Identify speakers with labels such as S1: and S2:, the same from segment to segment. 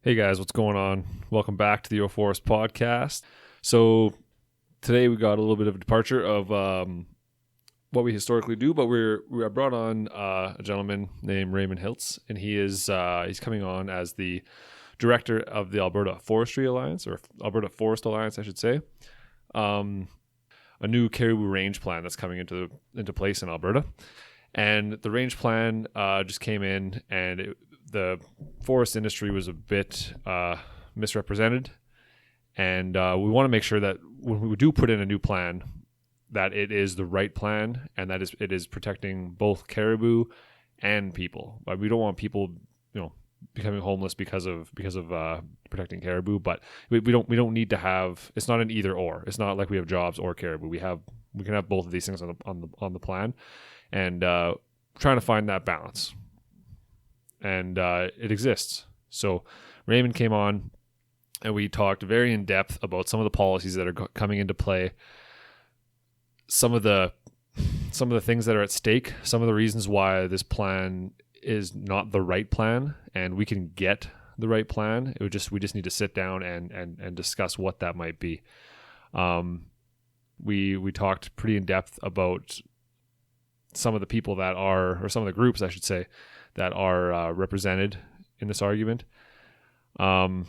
S1: Hey guys, what's going on? Welcome back to the Your Forest podcast. So today we got a little bit of a departure of what we historically do, but we brought on a gentleman named Ray Hilts, and he's coming on as the director of the Alberta Forestry Alliance, or Alberta Forest Alliance, I should say. A new Caribou range plan that's coming into place in Alberta, and the range plan just came in, and the forest industry was a bit misrepresented, and we want to make sure that when we do put in a new plan, that it is the right plan and that it is protecting both caribou and people. But we don't want people, becoming homeless because of protecting caribou. But we don't need to have. It's not an either or. It's not like we have jobs or caribou. We can have both of these things on the plan, and trying to find that balance. And it exists. So Raymond came on, and we talked very in depth about some of the policies that are coming into play, some of the things that are at stake, some of the reasons why this plan is not the right plan, and we can get the right plan. We just need to sit down and discuss what that might be. We talked pretty in depth about some of the people that are, or some of the groups, I should say, that are represented in this argument. It's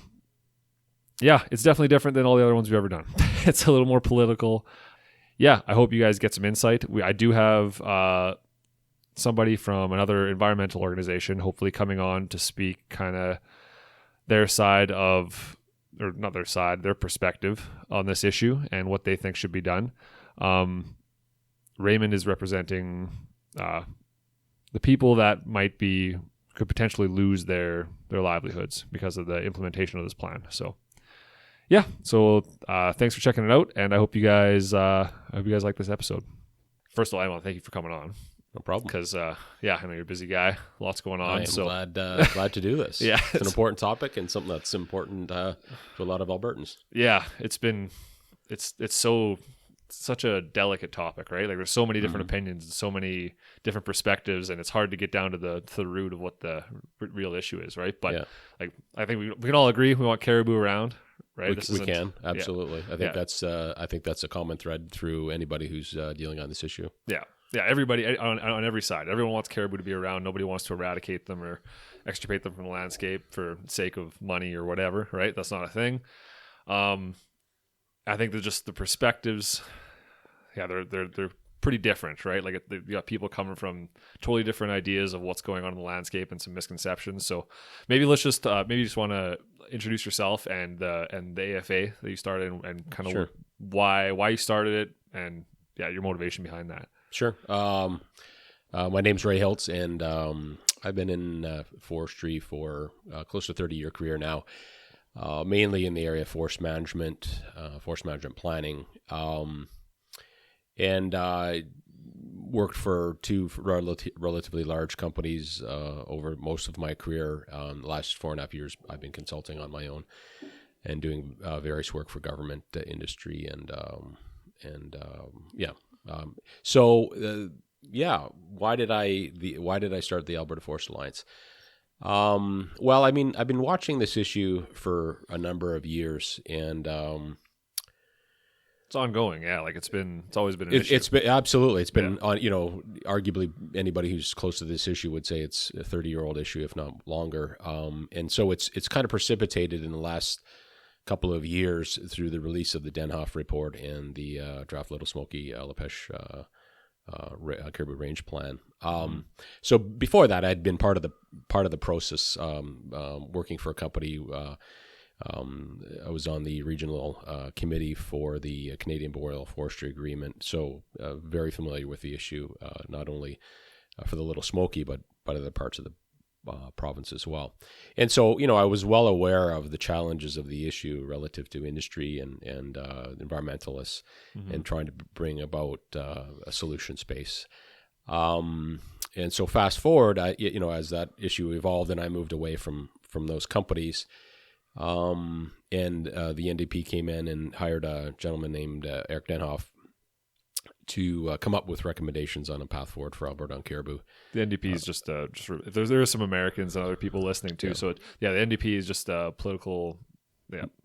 S1: definitely different than all the other ones we've ever done. It's a little more political. I hope you guys get some insight. I do have somebody from another environmental organization hopefully coming on to speak kind of their side of, or not their side, their perspective on this issue and what they think should be done. Raymond is representing the people that could potentially lose their livelihoods because of the implementation of this plan. So, thanks for checking it out, and I hope you guys like this episode. First of all, I want to thank you for coming on.
S2: No problem.
S1: Because, I know you're a busy guy. Lots going on.
S2: I'm glad to do this.
S1: Yeah.
S2: It's an important topic and something that's important to a lot of Albertans.
S1: Yeah, it's such a delicate topic, right? Like there's so many different opinions and so many different perspectives, and it's hard to get down to the root of what the real issue is, right? But I think we can all agree we want caribou around, right?
S2: We can absolutely. I think that's a common thread through anybody who's dealing on this issue.
S1: Everybody on every side. Everyone wants caribou to be around. Nobody wants to eradicate them or extirpate them from the landscape for sake of money or whatever, right? That's not a thing. I think they're just the perspectives. They're pretty different, right? Like you got people coming from totally different ideas of what's going on in the landscape and some misconceptions. So maybe let's just want to introduce yourself and the AFA that you started and kind of why you started it and your motivation behind that.
S2: Sure. My name's Ray Hilts, and I've been in forestry for close to a 30-year career now. Mainly in the area of forest management planning, and I worked for two relatively large companies over most of my career. The last 4.5 years, I've been consulting on my own and doing various work for government, industry, Why did I start the Alberta Forest Alliance? Well, I've been watching this issue for a number of years, and
S1: it's ongoing. It's always been an issue.
S2: It's been absolutely. It's been on. Arguably, anybody who's close to this issue would say it's a 30-year-old issue, if not longer. And so it's kind of precipitated in the last couple of years through the release of the Denhoff report and the draft Little Smoky Lepech Caribou Range Plan. So before that, I'd been part of the process, working for a company. I was on the regional committee for the Canadian Boreal Forestry Agreement, so very familiar with the issue, not only for the Little Smoky, but other parts of the province as well. And so, I was well aware of the challenges of the issue relative to industry and environmentalists, and trying to bring about a solution space. And so fast forward, as that issue evolved and I moved away from those companies, and the NDP came in and hired a gentleman named Eric Denhoff to come up with recommendations on a path forward for Alberta on caribou.
S1: The NDP is just there are some Americans and other people listening too. So the NDP is just a political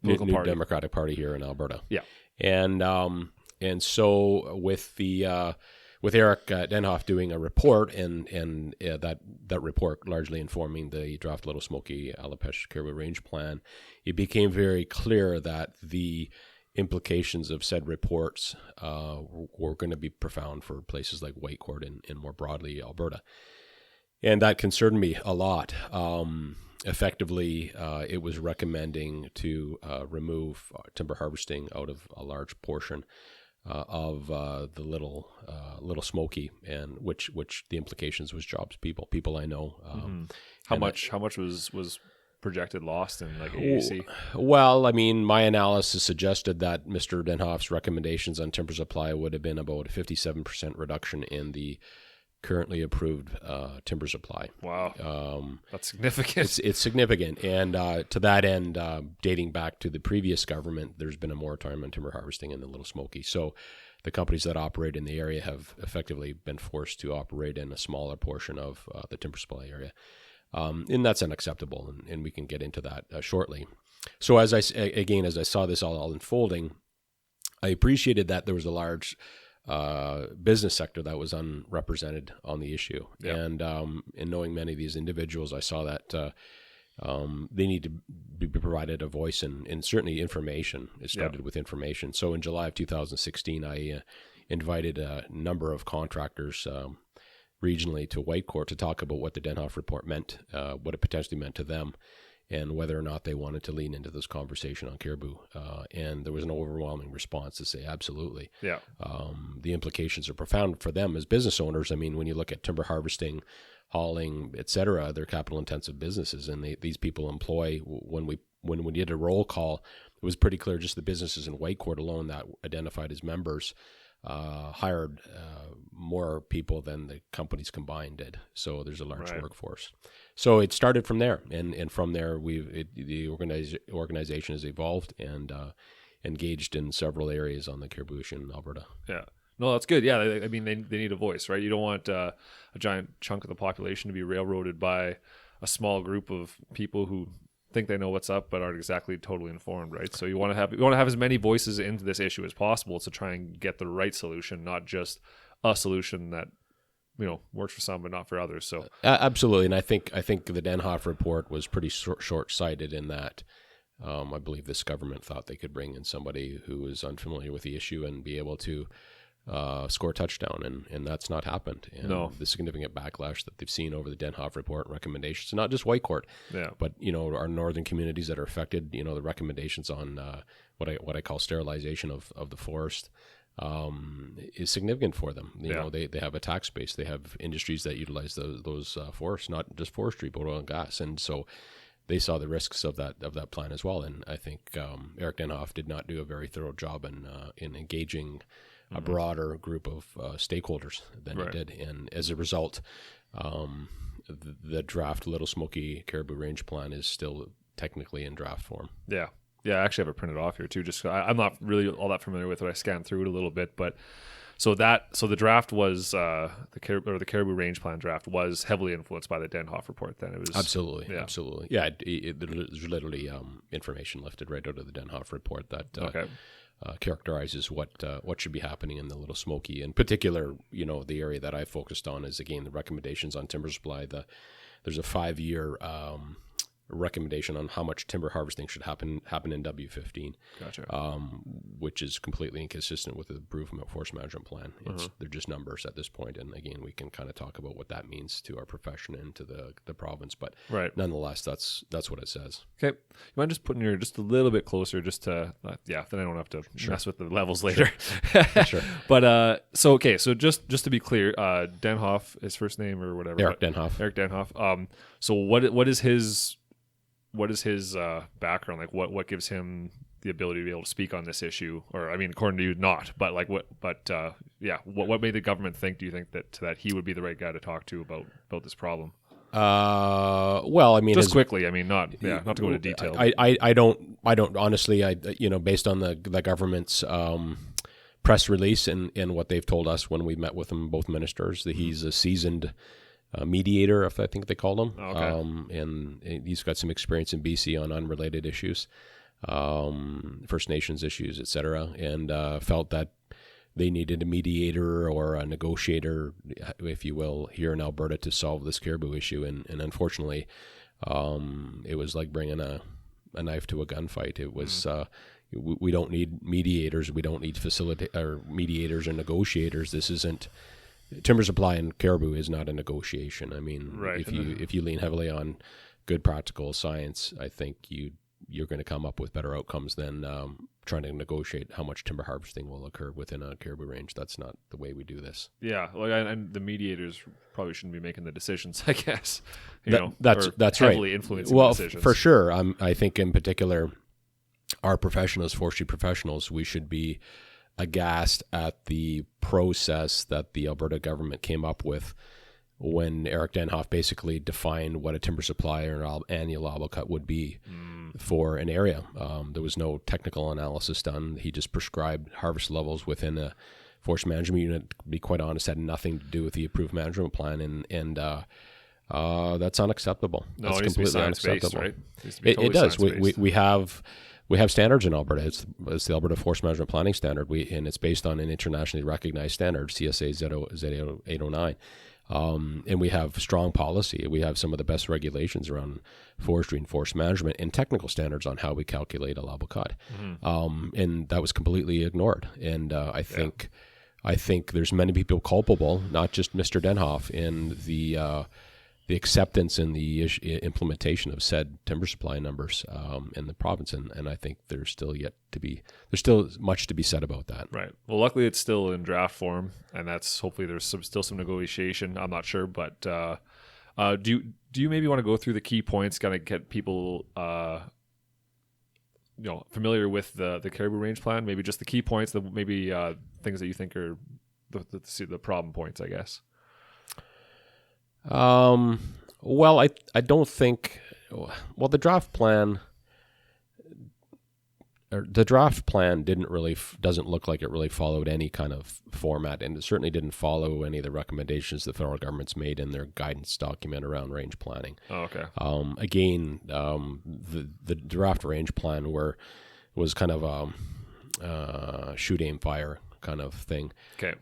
S2: New
S1: party.
S2: Democratic Party here in Alberta.
S1: Yeah,
S2: and so with Eric Denhoff doing a report and that report largely informing the draft Little Smoky Alopesh Caribou Range Plan, it became very clear that the implications of said reports were going to be profound for places like Whitecourt and more broadly Alberta. And that concerned me a lot. Effectively, it was recommending to remove timber harvesting out of a large portion of the Little Smoky, and which the implications was jobs, people I know.
S1: How much was projected lost in like AAC?
S2: Well, I mean, my analysis suggested that Mr. Denhoff's recommendations on timber supply would have been about a 57% reduction in the currently approved timber supply.
S1: Wow, that's significant.
S2: It's significant, and to that end, dating back to the previous government, there's been a moratorium on timber harvesting in the Little Smoky. So the companies that operate in the area have effectively been forced to operate in a smaller portion of the timber supply area. And that's unacceptable, and we can get into that shortly. So as I saw this all unfolding, I appreciated that there was a large business sector that was unrepresented on the issue. Yep. And in knowing many of these individuals, I saw that they need to be provided a voice and certainly information. It started with information. So in July of 2016, I invited a number of contractors regionally to Whitecourt to talk about what the Denhoff report meant, what it potentially meant to them, and whether or not they wanted to lean into this conversation on caribou. And there was an overwhelming response to say, absolutely. Yeah. The implications are profound for them as business owners. I mean, when you look at timber harvesting, hauling, et cetera, they're capital intensive businesses, and these people employ, when we did a roll call, it was pretty clear just the businesses in Whitecourt alone that identified as members hired more people than the companies combined did. So there's a large workforce. So it started from there, and from there the organization has evolved and engaged in several areas on the caribou issue in Alberta.
S1: Yeah. No, that's good. Yeah, I mean, they need a voice, right? You don't want a giant chunk of the population to be railroaded by a small group of people who think they know what's up but aren't exactly totally informed, right? So you want to have as many voices into this issue as possible to try and get the right solution, not just a solution that works for some but not for others. So
S2: absolutely, and I think the Denhoff report was pretty short-sighted in that. I believe this government thought they could bring in somebody who is unfamiliar with the issue and be able to score a touchdown, and that's not happened. And the significant backlash that they've seen over the Denhoff report and recommendations, not just Whitecourt, but our northern communities that are affected. The recommendations on what I call sterilization of the forest is significant for them. They have a tax base, they have industries that utilize those forests, not just forestry but oil and gas, and so they saw the risks of that plan as well. And I think Eric Denhoff did not do a very thorough job in engaging a broader group of stakeholders than he did. And as a result, the draft Little Smoky Caribou Range Plan is still technically in draft form.
S1: Yeah. I actually have it printed off here too. Just I'm not really all that familiar with it. I scanned through it a little bit, but so the draft was the Caribou Range Plan draft was heavily influenced by the Denhoff report. Then it was
S2: absolutely. Yeah, there's literally information lifted right out of the Denhoff report that characterizes what should be happening in the Little Smoky. In particular, the area that I focused on is, again, the recommendations on timber supply. There's a 5-year recommendation on how much timber harvesting should happen in W15.
S1: Gotcha.
S2: Which is completely inconsistent with the improvement forest management plan. They're just numbers at this point, and again, we can kind of talk about what that means to our profession and to the province. But nonetheless, that's what it says. Okay,
S1: you mind just putting your just a little bit closer, just to then I don't have to mess with the levels later. Sure. But so just to be clear, Denhoff, his first name or whatever.
S2: Eric
S1: Denhoff. So what is his background? Like what gives him the ability to be able to speak on this issue? Or I mean, according to you, not. But like what made the government think? Do you think that he would be the right guy to talk to about this problem?
S2: Well, I mean,
S1: just quickly. I mean, not to go into detail.
S2: I don't honestly. Based on the government's press release and what they've told us when we met with them, both ministers, that he's a seasoned mediator, if I think they called him.
S1: Okay.
S2: And he's got some experience in BC on unrelated issues, First Nations issues, etc., and felt that they needed a mediator or a negotiator, if you will, here in Alberta to solve this caribou issue. And unfortunately, it was like bringing a knife to a gunfight. It was we don't need mediators. We don't need mediators or negotiators. This isn't timber supply in caribou is not a negotiation. I mean,
S1: Right.
S2: if you lean heavily on good practical science, I think you're going to come up with better outcomes than trying to negotiate how much timber harvesting will occur within a caribou range. That's not the way we do this.
S1: Yeah, and the mediators probably shouldn't be making the decisions, I guess.
S2: That's
S1: heavily
S2: right.
S1: influencing
S2: Well,
S1: the decisions.
S2: for sure. I think in particular, our professionals, forestry professionals, we should be aghast at the process that the Alberta government came up with when Eric Denhoff basically defined what a timber supply or an annual allowable cut would be for an area. There was no technical analysis done. He just prescribed harvest levels within a forest management unit. To be quite honest, had nothing to do with the approved management plan, and that's unacceptable.
S1: No,
S2: That's
S1: it needs to be
S2: completely
S1: science-based,
S2: unacceptable.
S1: right? It needs to be totally
S2: It does.
S1: science-based.
S2: We have standards in Alberta. It's the Alberta Forest Management Planning Standard, and it's based on an internationally recognized standard, CSA Z809. And we have strong policy. We have some of the best regulations around forestry and forest management and technical standards on how we calculate allowable cut. And that was completely ignored. And I think there's many people culpable, not just Mr. Denhoff, in the acceptance and the implementation of said timber supply numbers in the province, and I think there's still much to be said about that.
S1: Right. Well, luckily it's still in draft form, and that's hopefully there's still some negotiation. I'm not sure, but do you maybe want to go through the key points, kind of get people familiar with the Caribou Range Plan? Maybe just the key points, maybe things that you think are the problem points, I guess.
S2: Well, I don't think. Well, the draft plan doesn't look like it really followed any kind of format, and it certainly didn't follow any of the recommendations the federal government's made in their guidance document around range planning.
S1: Oh, okay.
S2: Again, the draft range plan was kind of a shoot, aim, fire kind of thing.
S1: Okay.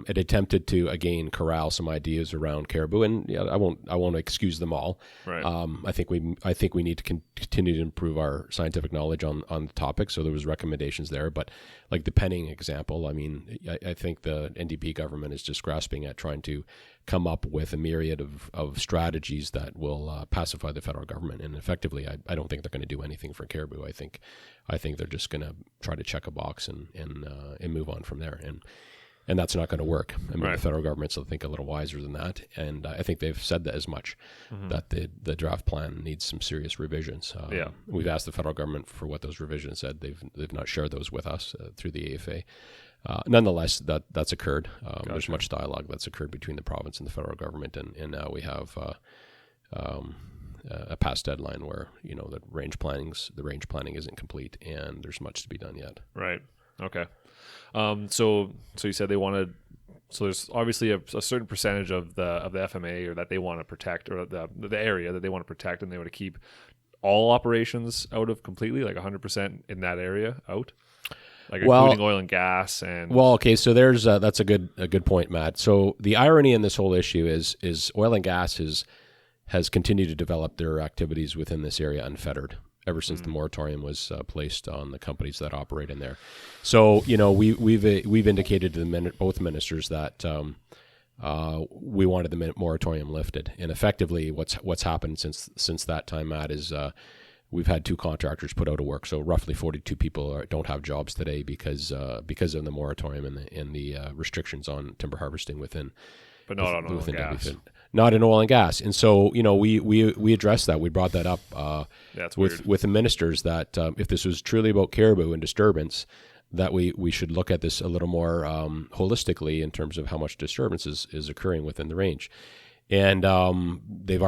S2: It attempted to again corral some ideas around caribou, and I won't excuse them all.
S1: Right.
S2: I think we need to continue to improve our scientific knowledge on the topic. So there was recommendations there, but like the penning example, I mean, I think the NDP government is just grasping at trying to come up with a myriad of strategies that will pacify the federal government, and effectively, I don't think they're going to do anything for caribou. I think they're just going to try to check a box and move on from there, and that's not going to work. I mean,
S1: Right.
S2: The federal government's, I think, a little wiser than that, and I think they've said that as much, that the draft plan needs some serious revisions.
S1: Yeah.
S2: We've asked the federal government for what those revisions said. They've not shared those with us through the AFA. Nonetheless, that's occurred. There's much dialogue that's occurred between the province and the federal government, and now we have a past deadline where the range planning isn't complete, and there's much to be done yet.
S1: Right. Okay. So you said they wanted. So there's obviously a certain percentage of the FMA or that they want to protect, or the area that they want to protect, and they want to keep all operations out of completely, like 100% in that area out, like including oil and gas and.
S2: Well, okay, so there's that's a good point, Matt. So the irony in this whole issue is oil and gas has continued to develop their activities within this area unfettered ever since the moratorium was placed on the companies that operate in there. So we've indicated to both ministers that we wanted the moratorium lifted, and effectively what's happened since that time, Matt, is we've had 2 contractors put out of work. So roughly 42 people don't have jobs today because of the moratorium and the restrictions on timber harvesting within.
S1: But not on oil and gas.
S2: Not in oil and gas, and so we addressed that. We brought that up with the ministers that if this was truly about caribou and disturbance, that we should look at this a little more holistically in terms of how much disturbance is occurring within the range. And they've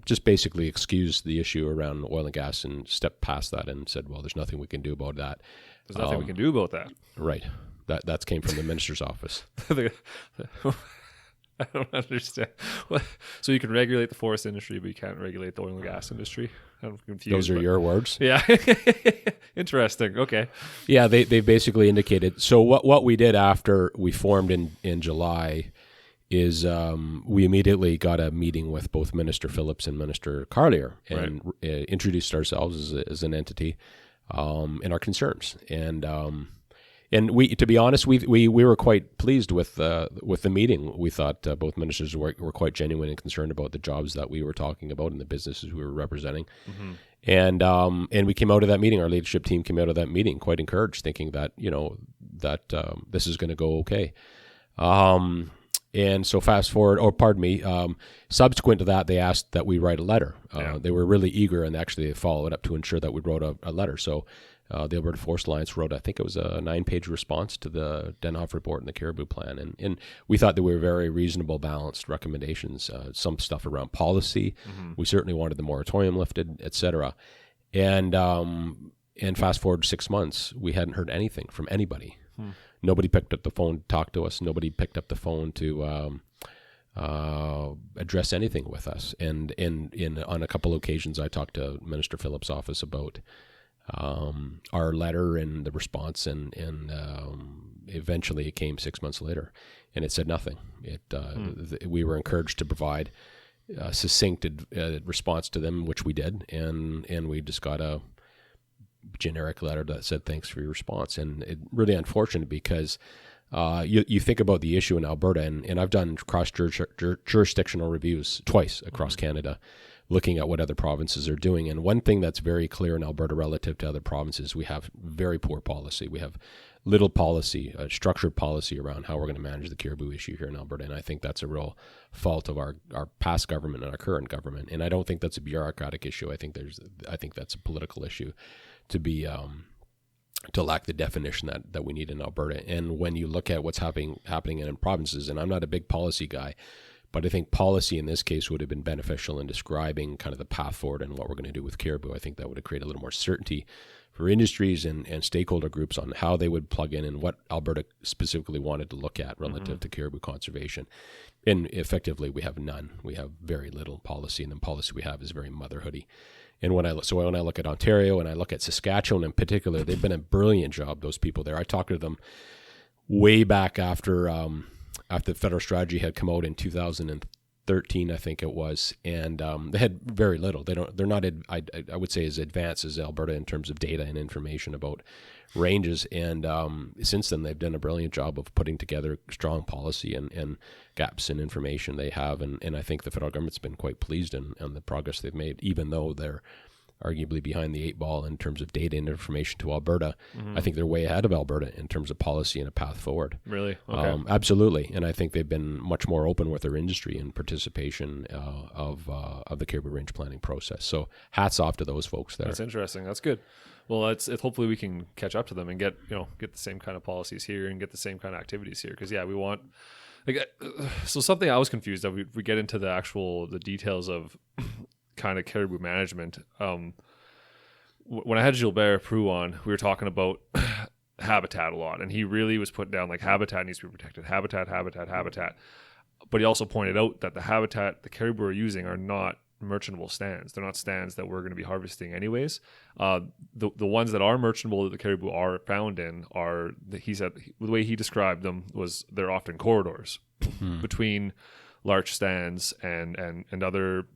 S2: just basically excused the issue around oil and gas and stepped past that and said, well, there's nothing we can do about that.
S1: There's nothing we can do about that.
S2: Right. That came from the minister's office.
S1: I don't understand. So you can regulate the forest industry, but you can't regulate the oil and gas industry. I'm confused.
S2: Those are your words.
S1: Yeah. Interesting. Okay.
S2: Yeah, they basically indicated. So what we did after we formed in July is we immediately got a meeting with both Minister Phillips and Minister Carlier and introduced ourselves as an entity and our concerns. And we, to be honest, we were quite pleased with the meeting. We thought both ministers were quite genuine and concerned about the jobs that we were talking about and the businesses we were representing. Mm-hmm. And we came out of that meeting. Our leadership team came out of that meeting quite encouraged, thinking that this is going to go okay. And so fast forward, subsequent to that, they asked that we write a letter. They were really eager, and actually they followed up to ensure that we wrote a letter. So the Alberta Forest Alliance wrote, I think it was a 9-page response to the Denhoff report and the Caribou Plan. And we thought that we were very reasonable, balanced recommendations, some stuff around policy. Mm-hmm. We certainly wanted the moratorium lifted, et cetera. And fast forward 6 months, we hadn't heard anything from anybody. Nobody picked up the phone to talk to us. Nobody picked up the phone to address anything with us. And on a couple occasions, I talked to Minister Phillips' office about our letter and the response, and eventually it came 6 months later, and it said nothing. We were encouraged to provide a succinct response to them, which we did, and we just got a generic letter that said thanks for your response. And it really unfortunate because you think about the issue in Alberta, and I've done cross jurisdictional reviews twice across Canada, looking at what other provinces are doing. And one thing that's very clear in Alberta relative to other provinces, we have very poor policy. We have little policy, structured policy around how we're going to manage the caribou issue here in Alberta. And I think that's a real fault of our past government and our current government. And I don't think that's a bureaucratic issue. I think that's a political issue to lack the definition that we need in Alberta. And when you look at what's happening in provinces, and I'm not a big policy guy, but I think policy in this case would have been beneficial in describing kind of the path forward and what we're going to do with caribou. I think that would have created a little more certainty for industries and stakeholder groups on how they would plug in and what Alberta specifically wanted to look at relative to caribou conservation. And effectively, we have none. We have very little policy, and the policy we have is very motherhoody. And when I look at Ontario and I look at Saskatchewan in particular, they've been a brilliant job, those people there. I talked to them way back after the federal strategy had come out in 2013, I think it was, and they had very little. They're not I would say as advanced as Alberta in terms of data and information about ranges. And since then, they've done a brilliant job of putting together strong policy and gaps in information they have. And I think the federal government's been quite pleased on the progress they've made, even though they're arguably behind the 8 ball in terms of data and information to Alberta. I think they're way ahead of Alberta in terms of policy and a path forward.
S1: Really? Okay.
S2: Absolutely. And I think they've been much more open with their industry and participation of the caribou range planning process. So hats off to those folks there.
S1: That's interesting. That's good. Well, it's hopefully we can catch up to them and get the same kind of policies here and get the same kind of activities here. Because we want, so something I was confused that we get into the details of kind of caribou management. When I had Gilbert Proulx on, we were talking about habitat a lot, and he really was putting down like habitat needs to be protected, habitat. But he also pointed out that the habitat the caribou are using are not merchantable stands. They're not stands that we're going to be harvesting anyways. The ones that are merchantable that the caribou are found in are, he said, the way he described them was they're often corridors between larch stands and other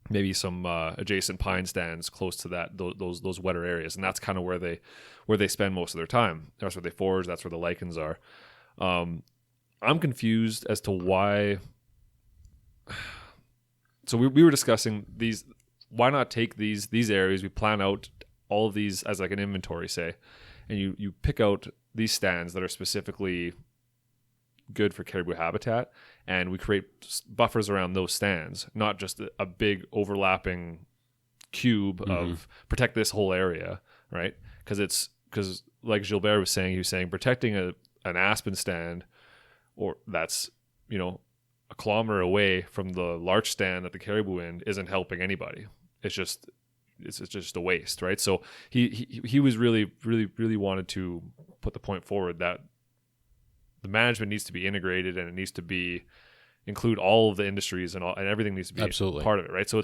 S1: maybe some adjacent pine stands close to that those wetter areas, and that's kind of where they spend most of their time. That's where they forage. That's where the lichens are. I'm confused as to why. So we were discussing these. Why not take these areas? We plan out all of these as like an inventory, say, and you pick out these stands that are specifically good for caribou habitat, and we create buffers around those stands, not just a big overlapping cube of protect this whole area, right? Because like Gilbert was saying, he was saying protecting an aspen stand, or that's a kilometer away from the larch stand that the caribou in, isn't helping anybody. It's just a waste, right? So he was really wanted to put the point forward that the management needs to be integrated, and it needs to be include all of the industries, and everything needs to be
S2: Absolutely.
S1: part of it, right? So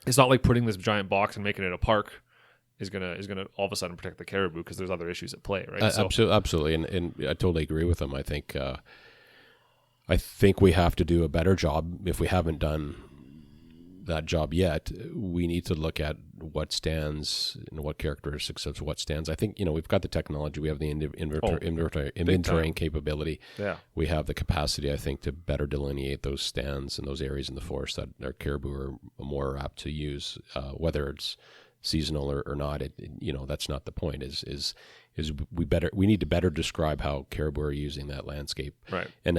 S1: it's not like putting this giant box and making it a park is gonna all of a sudden protect the caribou, because there's other issues at play, right?
S2: Absolutely, and I totally agree with them. I think we have to do a better job. If we haven't done that job yet, we need to look at what stands and what characteristics of what stands. I think, we've got the technology, we have the inventorying capability.
S1: Yeah.
S2: We have the capacity, I think, to better delineate those stands and those areas in the forest that our caribou are more apt to use, whether it's seasonal or not. That's not the point. We need to better describe how caribou are using that landscape.
S1: Right.
S2: And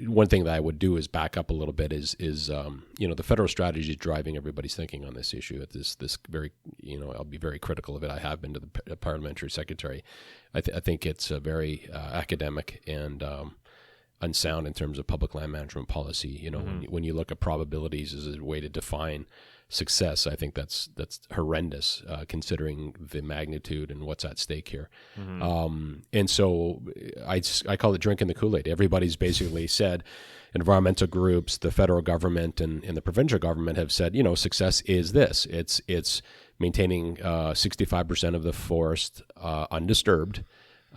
S2: one thing that I would do is back up a little bit. Is the federal strategy is driving everybody's thinking on this issue. At this very, I'll be very critical of it. I have been to the parliamentary secretary. I think it's very academic and unsound in terms of public land management policy. When you look at probabilities as a way to define success, I think that's horrendous, considering the magnitude and what's at stake here. And so I call it drinking the Kool-Aid. Everybody's basically said, environmental groups, the federal government, and the provincial government have said, success is this. It's maintaining 65% of the forest undisturbed,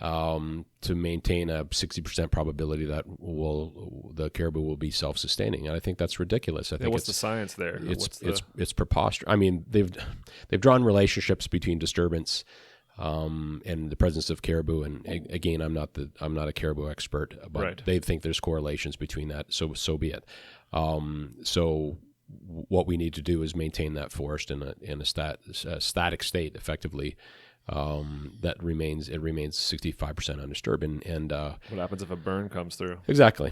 S2: to maintain a 60% probability that the caribou will be self-sustaining, and I think that's ridiculous. I think
S1: what's the science there?
S2: It's preposterous. I mean, they've drawn relationships between disturbance and the presence of caribou, and again, I'm not a caribou expert, but
S1: right.
S2: They think there's correlations between that. So be it. So what we need to do is maintain that forest in a static state, effectively. That remains 65% undisturbed, and
S1: what happens if a burn comes through?
S2: Exactly.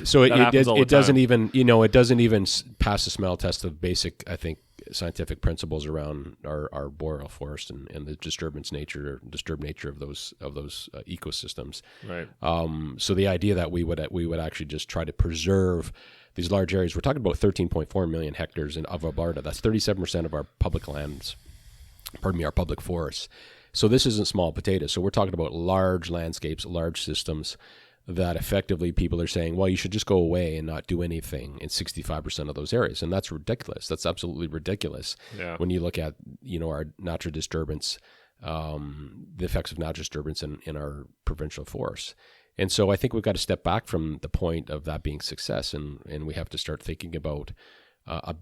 S2: So it doesn't even pass the smell test of basic, I think, scientific principles around our boreal forest and the disturbed nature of those ecosystems.
S1: Right.
S2: So the idea that we would actually just try to preserve these large areas. We're talking about 13.4 million hectares of Alberta. That's 37% of our public lands. Our public forests. So this isn't small potatoes. So we're talking about large landscapes, large systems that effectively people are saying, well, you should just go away and not do anything in 65% of those areas. And that's ridiculous. That's absolutely ridiculous.
S1: Yeah.
S2: When you look at, our natural disturbance, the effects of natural disturbance in our provincial forests. And so I think we've got to step back from the point of that being success, and we have to start thinking about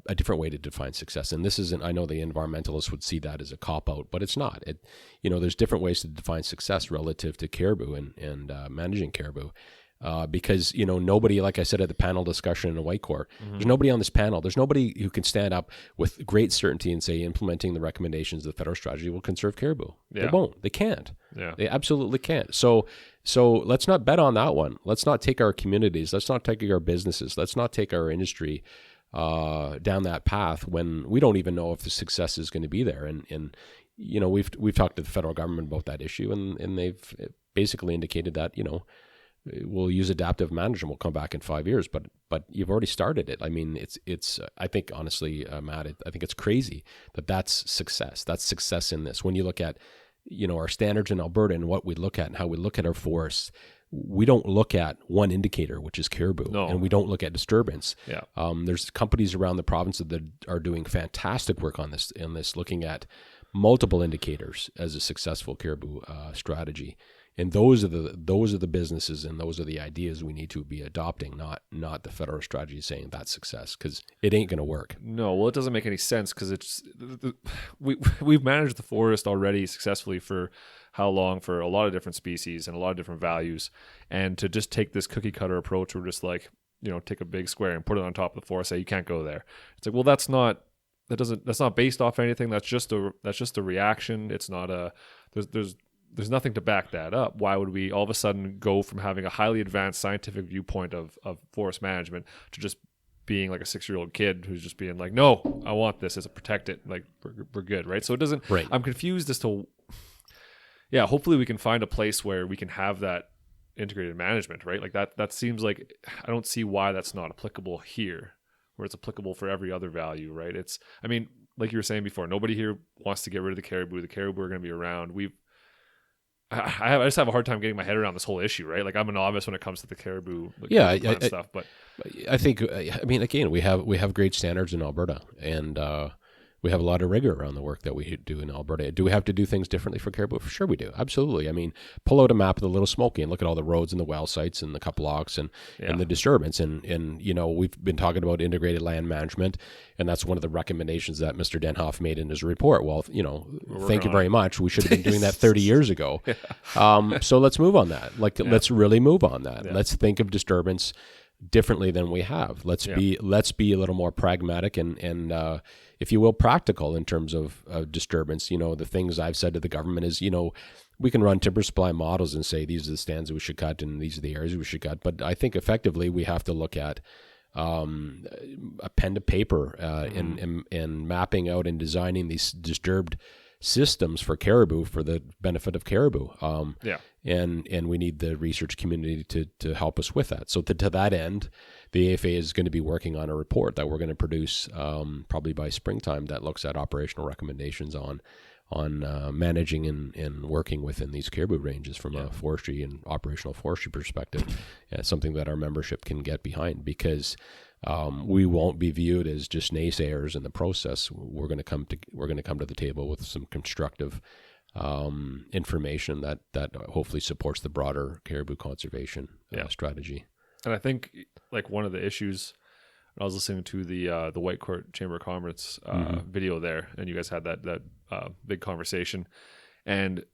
S2: a different way to define success. And this isn't, I know the environmentalists would see that as a cop-out, but it's not. There's different ways to define success relative to caribou and managing caribou. Because, nobody, like I said at the panel discussion in Whitecourt, there's nobody on this panel. There's nobody who can stand up with great certainty and say implementing the recommendations of the federal strategy will conserve caribou. Yeah. They won't. They can't.
S1: Yeah.
S2: They absolutely can't. So let's not bet on that one. Let's not take our communities. Let's not take our businesses. Let's not take our industry down that path when we don't even know if the success is going to be there. And we've talked to the federal government about that issue, and they've basically indicated that we'll use adaptive management. We'll come back in 5 years, but you've already started it. I mean, it's I think honestly, Matt, I think it's crazy that's success. That's success in this. When you look at our standards in Alberta and what we look at and how we look at our forests. We don't look at one indicator, which is caribou, and we don't look at disturbance.
S1: Yeah.
S2: There's companies around the province that are doing fantastic work on this, looking at multiple indicators as a successful caribou strategy. And those are the businesses and those are the ideas we need to be adopting, not the federal strategy saying that's success, because it ain't going to work.
S1: No, well, it doesn't make any sense, because we've managed the forest already successfully for how long, for a lot of different species and a lot of different values, and to just take this cookie cutter approach, we're just like, take a big square and put it on top of the forest, say you can't go there. It's like, well, that's not based off anything. That's just a reaction. It's not there's nothing to back that up. Why would we all of a sudden go from having a highly advanced scientific viewpoint of forest management to just being like a 6-year-old kid who's just being like, no, I want this as a protect it, like we're good, right? So it doesn't.
S2: Right.
S1: I'm confused as to. Yeah, hopefully we can find a place where we can have that integrated management, right? Like that seems like, I don't see why that's not applicable here, where it's applicable for every other value, right? I mean, like you were saying before, nobody here wants to get rid of the caribou. The caribou are going to be around. I just have a hard time getting my head around this whole issue, right? Like I'm a novice when it comes to the caribou, stuff. But
S2: I think, I mean, again, we have great standards in Alberta, and we have a lot of rigor around the work that we do in Alberta. Do we have to do things differently for caribou? For sure we do. Absolutely. I mean, pull out a map of the Little Smoky and look at all the roads and the well sites and the cut blocks and the disturbance. And, we've been talking about integrated land management, and that's one of the recommendations that Mr. Denhoff made in his report. Well, thank you very much. We should have been doing that 30 years ago. So let's move on that. Let's really move on that. Yeah. Let's think of disturbance differently than we have. Let's be a little more pragmatic and if you will, practical in terms of disturbance. The things I've said to the government is, we can run timber supply models and say these are the stands we should cut and these are the areas we should cut. But I think effectively we have to look at a pen to paper and mapping out and designing these disturbed systems for caribou for the benefit of caribou. And we need the research community to help us with that. So to that end, the AFA is going to be working on a report that we're going to produce probably by springtime that looks at operational recommendations on managing and working within these caribou ranges from a forestry and operational forestry perspective. Something that our membership can get behind, because we won't be viewed as just naysayers in the process. We're going to come to the table with some constructive information that hopefully supports the broader caribou conservation strategy. And
S1: I think like one of the issues, I was listening to the White Court Chamber of Commerce video there, and you guys had that big conversation, and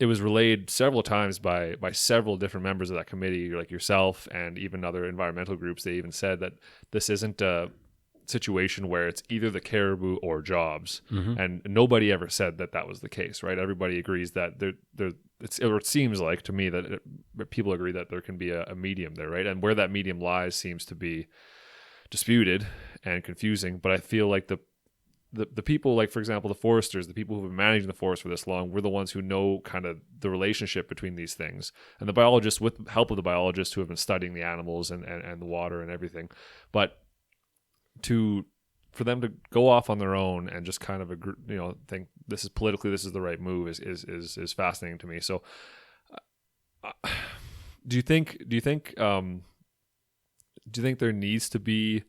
S1: it was relayed several times by several different members of that committee, like yourself and even other environmental groups. They even said that this isn't a situation where it's either the caribou or jobs, and nobody ever said that was the case, right? Everybody agrees that it seems like to me that people agree that there can be a medium there, right? And where that medium lies seems to be disputed and confusing. But I feel like the people, like for example the foresters, the people who've been managing the forest for this long, we're the ones who know kind of the relationship between these things, and the biologists, with the help of the biologists who have been studying the animals and the water and everything. But for them to go off on their own and just kind of think this is the right move is fascinating to me. So do you think there needs to be,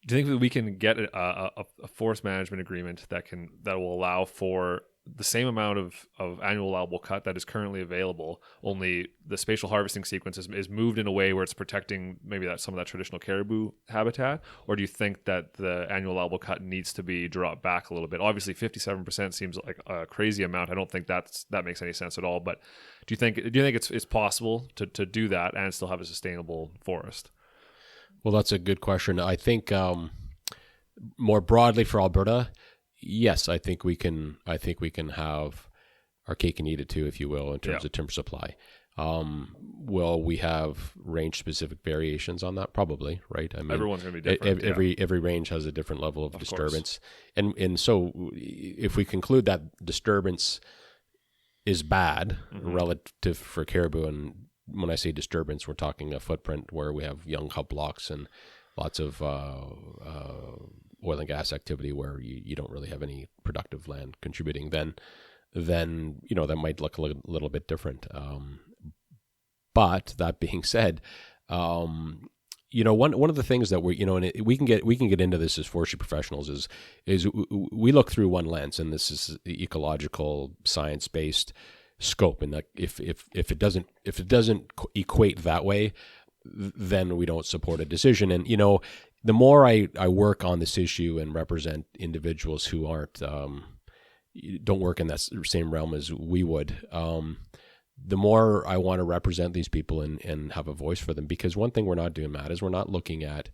S1: do you think that we can get a forest management agreement that will allow for the same amount of annual allowable cut that is currently available, only the spatial harvesting sequence is moved in a way where it's protecting maybe some of that traditional caribou habitat? Or do you think that the annual allowable cut needs to be dropped back a little bit? Obviously 57% seems like a crazy amount. I don't think that makes any sense at all, but do you think it's possible to do that and still have a sustainable forest?
S2: Well, that's a good question. I think more broadly for Alberta, yes, I think we can have our cake and eat it too, if you will, in terms of timber supply. Will we have range specific variations on that? Probably, right? I mean,
S1: everyone's going to be different.
S2: Every range has a different level of disturbance, and so if we conclude that disturbance is bad relative for caribou, and when I say disturbance, we're talking a footprint where we have young cut blocks and lots of oil and gas activity where you don't really have any productive land contributing, then that might look a little bit different. But that being said, one of the things that and we can get into this as forestry professionals is we look through one lens, and this is the ecological science-based scope, and that if it doesn't equate that way, then we don't support a decision. And the more I work on this issue and represent individuals who don't work in that same realm as we would, the more I want to represent these people and have a voice for them. Because one thing we're not doing, Matt, is we're not looking at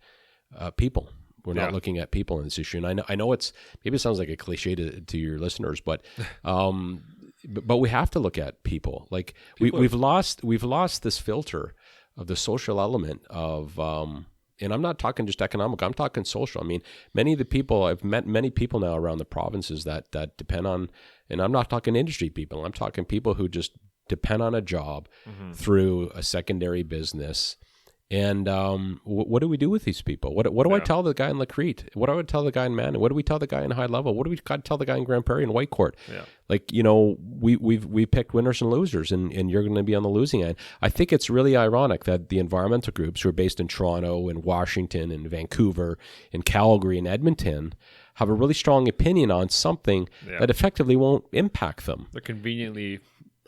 S2: people. We're not looking at people in this issue. And I know maybe it sounds like a cliche to your listeners, but we have to look at people. Like we've lost this filter of the social element of, and I'm not talking just economic, I'm talking social. I mean, I've met many people now around the provinces that depend on, and I'm not talking industry people, I'm talking people who just depend on a job through a secondary business, And what do we do with these people? What do I tell the guy in Lacrete? What do I tell the guy in Manning? What do we tell the guy in High Level? What do we tell the guy in Grand Prairie and Whitecourt?
S1: Yeah.
S2: Like, we picked winners and losers, and you're going to be on the losing end. I think it's really ironic that the environmental groups who are based in Toronto and Washington and Vancouver and Calgary and Edmonton have a really strong opinion on something that effectively won't impact them.
S1: They're conveniently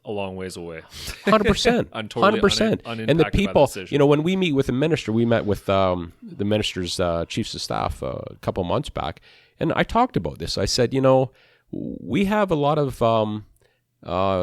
S1: a long ways away.
S2: 100%. 100%. And the people, when we meet with the minister, we met with the minister's chiefs of staff a couple months back, and I talked about this. I said, we have a lot of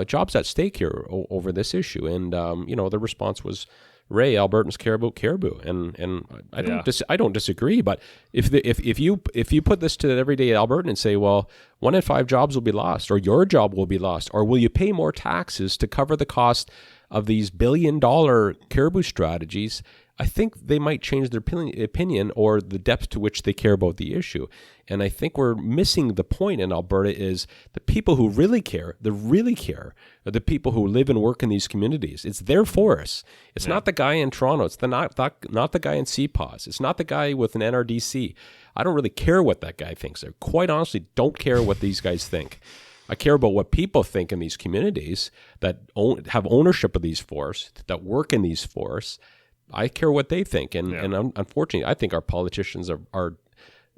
S2: jobs at stake here over this issue. And, the response was, Ray, Albertans care about caribou, and I don't disagree. But if you put this to the everyday Albertan and say, well, 1 in 5 jobs will be lost, or your job will be lost, or will you pay more taxes to cover the cost of these billion-dollar caribou strategies? I think they might change their opinion or the depth to which they care about the issue. And I think we're missing the point in Alberta is the people who really care, are the people who live and work in these communities. It's their forests. It's not the guy in Toronto. It's not the guy in CPAWS. It's not the guy with an NRDC. I don't really care what that guy thinks. I quite honestly don't care what these guys think. I care about what people think in these communities that have ownership of these forests, that work in these forests. I care what they think, and unfortunately, I think our politicians are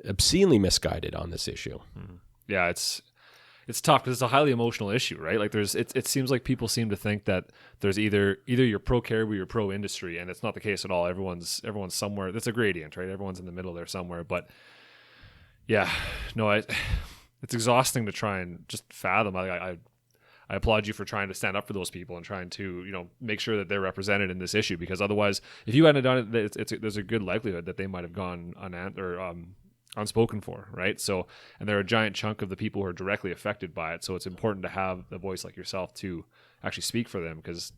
S2: obscenely misguided on this issue.
S1: Yeah, it's tough because it's a highly emotional issue, right? Like it seems like people seem to think that there's either you're pro caribou, you're pro industry, and it's not the case at all. Everyone's somewhere. That's a gradient, right? Everyone's in the middle there somewhere. But yeah, no, it's exhausting to try and just fathom. I applaud you for trying to stand up for those people and trying to, make sure that they're represented in this issue, because otherwise, if you hadn't done it, there's a good likelihood that they might have gone unspoken for, right? So, and they're a giant chunk of the people who are directly affected by it. So it's important to have a voice like yourself to actually speak for them, because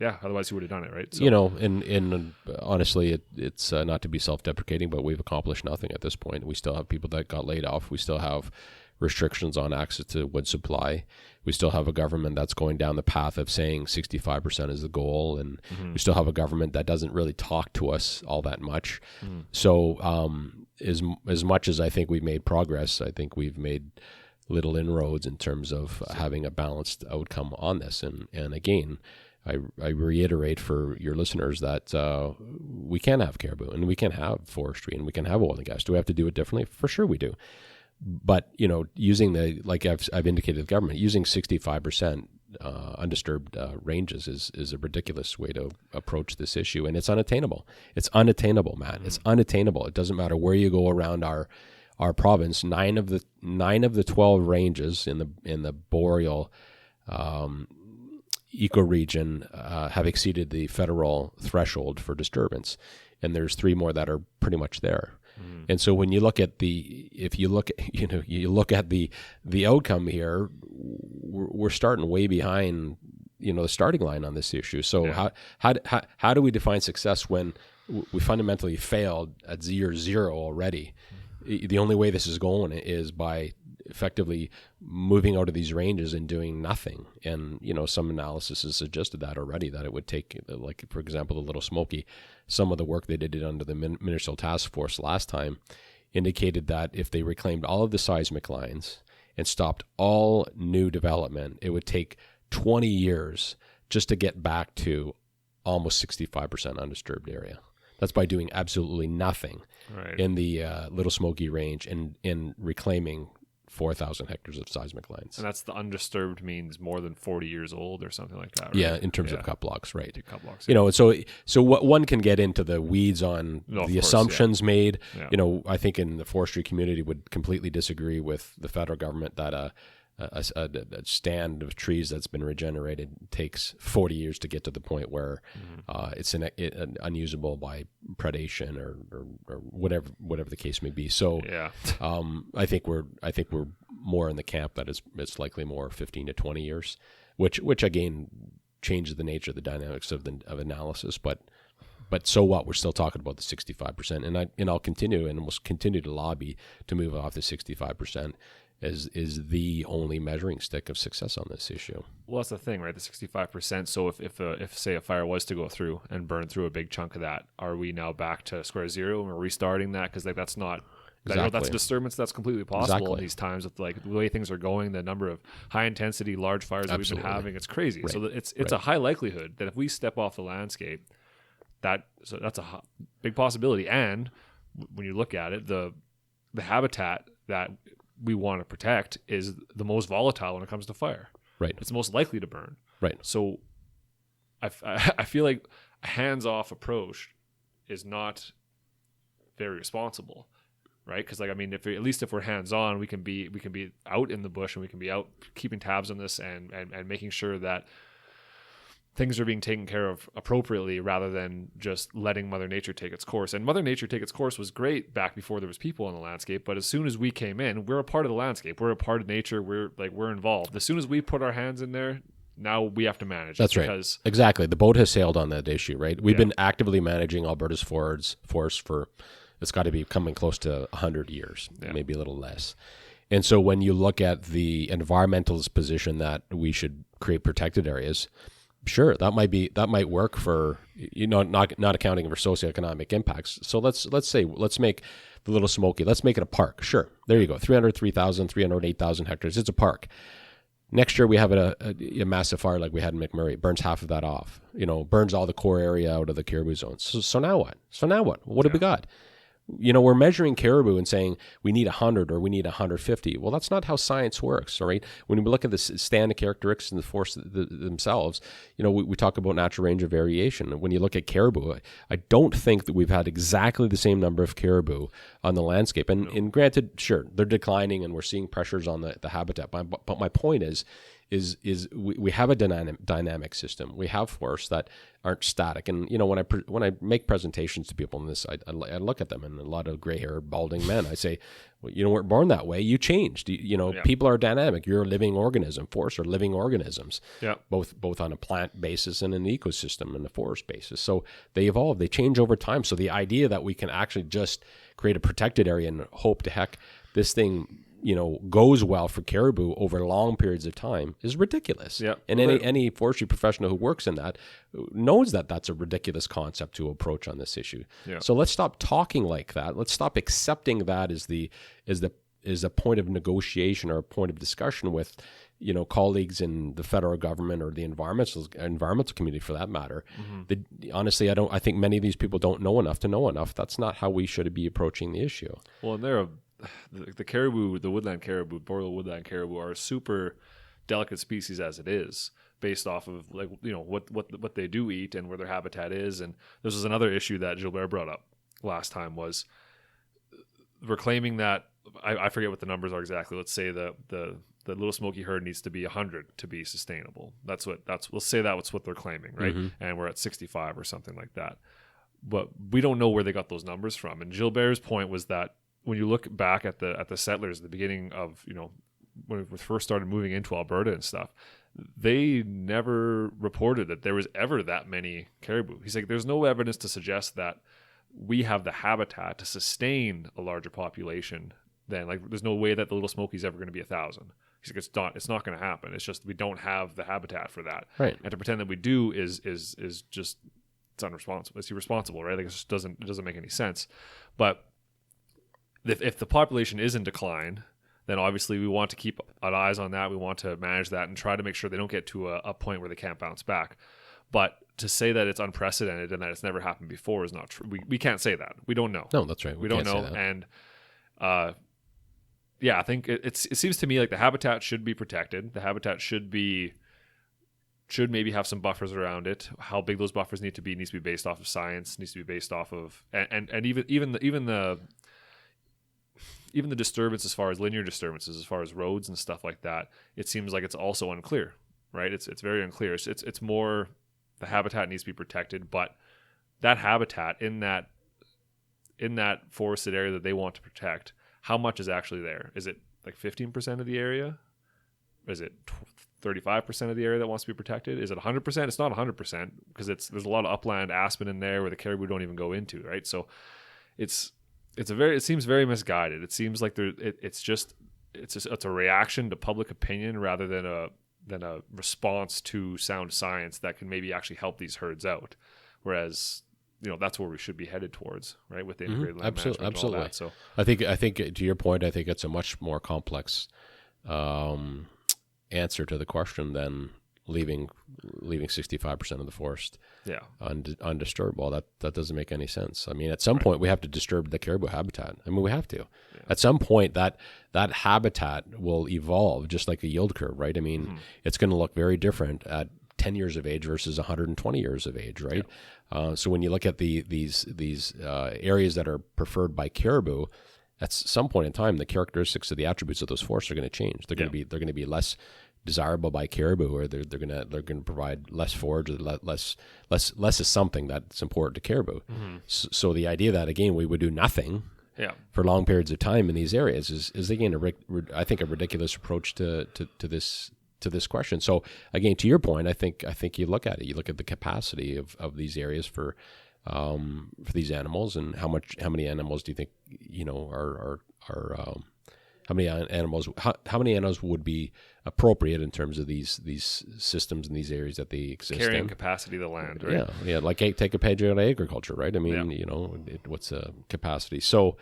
S1: otherwise he would have done it, right? So,
S2: and honestly, it's not to be self-deprecating, but we've accomplished nothing at this point. We still have people that got laid off. We still have restrictions on access to wood supply. We still have a government that's going down the path of saying 65% is the goal, and we still have a government that doesn't really talk to us all that much. So as much as I think we've made progress, I think we've made little inroads in terms of having a balanced outcome on this. And again, I reiterate for your listeners that we can have caribou, and we can have forestry, and we can have oil and gas. Do we have to do it differently? For sure we do. But, using like I've indicated, the government using 65% undisturbed ranges is a ridiculous way to approach this issue, and it's unattainable. It's unattainable, Matt. It's unattainable. It doesn't matter where you go around our province. 9 of the 12 ranges in the boreal ecoregion have exceeded the federal threshold for disturbance, and there's 3 more that are pretty much there. And so when you look at the outcome here, we're starting way behind, the starting line on this issue. So how do we define success when we fundamentally failed at year 0 already? The only way this is going is by effectively moving out of these ranges and doing nothing. And, some analysis has suggested that already, that it would take, like, for example, the Little Smoky, some of the work they did under the Ministerial Task Force last time indicated that if they reclaimed all of the seismic lines and stopped all new development, it would take 20 years just to get back to almost 65% undisturbed area. That's by doing absolutely nothing in the Little Smoky Range and reclaiming 4,000 hectares of seismic lines.
S1: And that's the undisturbed means more than 40 years old or something like that, right?
S2: Yeah, in terms of cut blocks, right.
S1: Cut blocks,
S2: so what one can get into the weeds on the assumptions made. Yeah. I think in the forestry community would completely disagree with the federal government that a stand of trees that's been regenerated takes 40 years to get to the point where it's unusable by predation or whatever the case may be. So I think we're more in the camp that it's likely more 15 to 20 years, which again changes the nature of the dynamics of analysis. But so what? We're still talking about the 65%, and I'll continue and will continue to lobby to move off the 65%. is the only measuring stick of success on this issue.
S1: Well, that's the thing, right? The 65%. So if say a fire was to go through and burn through a big chunk of that, are we now back to square zero and we're restarting that? Because like that's not.
S2: Exactly.
S1: That's a disturbance that's completely possible
S2: Exactly.
S1: in these times with like the way things are going, the number of high intensity large fires that we've been having. It's crazy.
S2: Right.
S1: So it's a high likelihood that if we step off the landscape, that's a big possibility. And when you look at it, the habitat that we want to protect is the most volatile when it comes to fire.
S2: Right.
S1: It's the most likely to burn.
S2: Right.
S1: So I feel like a hands-off approach is not very responsible. Right, because like I mean, at least if we're hands on, we can be out in the bush and we can be out keeping tabs on this and making sure that things are being taken care of appropriately, rather than just letting Mother Nature take its course. And Mother Nature take its course was great back before there was people in the landscape, but as soon as we came in, we're a part of the landscape. We're a part of nature. We're involved. As soon as we put our hands in there, now we have to manage.
S2: That's right. Exactly. The boat has sailed on that issue. Right. We've been actively managing Alberta's forests for. It's got to be coming close to 100 years, maybe a little less. And so when you look at the environmentalist position that we should create protected areas, sure, that might work for, not accounting for socioeconomic impacts. So let's make the Little Smoky, let's make it a park. Sure. There you go. 308,000 hectares. It's a park. Next year we have a massive fire like we had in McMurray. Burns half of that off. Burns all the core area out of the caribou zone. So now what? What have we got? We're measuring caribou and saying we need 100 or we need 150. Well, that's not how science works, all right? When we look at the standard characteristics in the forest themselves, we talk about natural range of variation. When you look at caribou, I don't think that we've had exactly the same number of caribou on the landscape. And granted, sure, they're declining and we're seeing pressures on the habitat. But my point is we have a dynamic system. We have forests that aren't static. And when I make presentations to people on this, I look at them, and a lot of gray-haired, balding men, I say, well, you weren't born that way. You changed. People are dynamic. You're a living organism. Forests are living organisms. Yeah. Both on a plant basis and an ecosystem and a forest basis. So they evolve. They change over time. So the idea that we can actually just create a protected area and hope to heck this thing goes well for caribou over long periods of time is ridiculous. Yeah. And any forestry professional who works in that knows that that's a ridiculous concept to approach on this issue. Yeah. So let's stop talking like that. Let's stop accepting that as a point of negotiation or a point of discussion with colleagues in the federal government or the environmental community for that matter. Mm-hmm. Honestly, I think many of these people don't know enough to know enough. That's not how we should be approaching the issue.
S1: Well, and the caribou, the woodland caribou, boreal woodland caribou, are a super delicate species as it is, based off of what they do eat and where their habitat is. And this was another issue that Gilbert brought up last time, was we're claiming that I forget what the numbers are exactly. Let's say the Little Smoky herd needs to be 100 to be sustainable. We'll say that's what they're claiming, right? Mm-hmm. And we're at 65 or something like that. But we don't know where they got those numbers from. And Gilbert's point was that when you look back at the settlers at the beginning of, when we first started moving into Alberta and stuff, they never reported that there was ever that many caribou. He's like, there's no evidence to suggest that we have the habitat to sustain a larger population. Then, there's no way that the Little Smoky's ever going to be 1,000. He's like, it's not going to happen. It's just we don't have the habitat for that. Right. And to pretend that we do is just, it's unresponsible. It's irresponsible, right? It just doesn't make any sense. But if the population is in decline, then obviously we want to keep our eyes on that. We want to manage that and try to make sure they don't get to a point where they can't bounce back. But to say that it's unprecedented and that it's never happened before is not true. We can't say that. We don't know.
S2: No, that's right.
S1: We don't know. And I think it seems to me like the habitat should be protected. The habitat should maybe have some buffers around it. How big those buffers need to be needs to be based off of science. Needs to be based off of and even the disturbance, as far as linear disturbances, as far as roads and stuff like that, it seems like it's also unclear, right? It's very unclear. It's more the habitat needs to be protected, but that habitat in that forested area that they want to protect, how much is actually there? Is it like 15% of the area? Is it 35% of the area that wants to be protected? Is it 100%? It's not 100% because there's a lot of upland aspen in there where the caribou don't even go into, right? So it seems very misguided. It seems like it's just it's a reaction to public opinion rather than a response to sound science that can maybe actually help these herds out. Whereas, that's where we should be headed towards, right? With the integrated land management and all that. So
S2: I think to your point, I think it's a much more complex answer to the question than leaving 65% of the forest undisturbed. Well, that doesn't make any sense. I mean, at some point we have to disturb the caribou habitat. I mean, we have to. Yeah. At some point that habitat will evolve just like a yield curve, right? I mean, it's going to look very different at 10 years of age versus 120 years of age, right? Yeah. So when you look at these areas that are preferred by caribou, at some point in time, the characteristics of the attributes of those forests are going to change. They're going to be less desirable by caribou, or they're going to provide less forage, or less is something that's important to caribou. So the idea that again we would do nothing for long periods of time in these areas is again I think a ridiculous approach to this question. So again, to your point, I think you look at the capacity of these areas for these animals, and how many animals do you think are how many animals would be appropriate in terms of these systems and these arees that they exist
S1: carrying
S2: in?
S1: capacity of the land, right?
S2: Yeah. Like take a page out of agriculture, right? I mean, what's a capacity? So,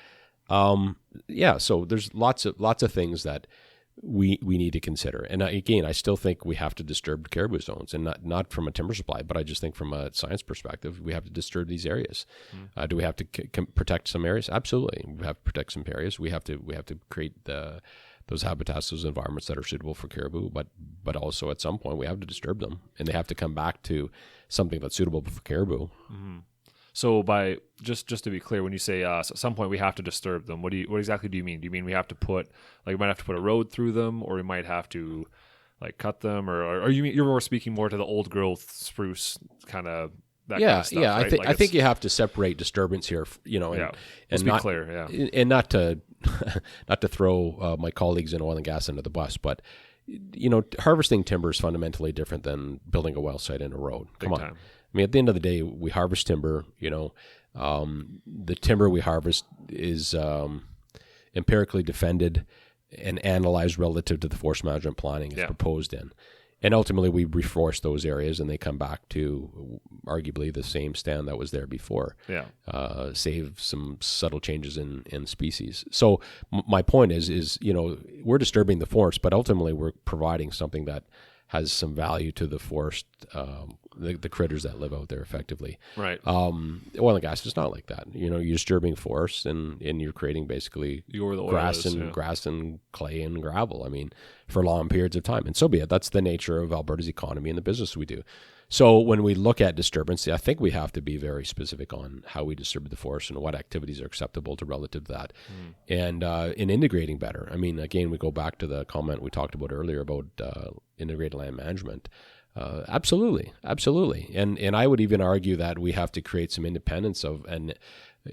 S2: so there's lots of things that we need to consider. And again, I still think we have to disturb caribou zones, and not from a timber supply, but I just think from a science perspective, we have to disturb these areas. Do we have to protect some areas? Absolutely. We have to protect some areas. We have to create those habitats, those environments that are suitable for caribou, but also at some point we have to disturb them, and they have to come back to something that's suitable for caribou.
S1: So by just to be clear, when you say at some point we have to disturb them, what exactly do you mean? Do you mean we have to we might have to put a road through them, or we might have to cut them, or you're more speaking more to the old growth spruce kind of that kind of stuff, right?
S2: I think you have to separate disturbance here, and
S1: let's be clear,
S2: and not to throw my colleagues in oil and gas under the bus, but harvesting timber is fundamentally different than building a well site in a road. Come on. I mean, at the end of the day, we harvest timber. The timber we harvest is empirically defended and analyzed relative to the forest management planning as proposed in. And ultimately, we reforest those areas, and they come back to arguably the same stand that was there before. Save some subtle changes in species. So my point is we're disturbing the forest, but ultimately we're providing something that has some value to the forest, the critters that live out there effectively.
S1: Right.
S2: Oil and gas is not like that. You're disturbing forests, and you're creating basically grass and clay and gravel. I mean, for long periods of time. And so be it. That's the nature of Alberta's economy and the business we do. So when we look at disturbance, I think we have to be very specific on how we disturb the forest and what activities are acceptable to relative to that. And in integrating better. I mean, again, we go back to the comment we talked about earlier about integrated land management. Absolutely. And I would even argue that we have to create some independence and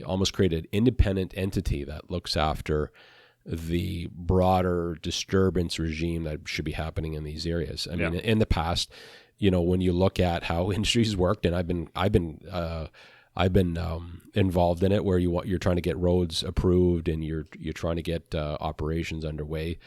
S2: almost create an independent entity that looks after the broader disturbance regime that should be happening in these areas. I mean, in the past, when you look at how industries worked, and I've been involved in it, where you're trying to get roads approved and you're trying to get operations underway.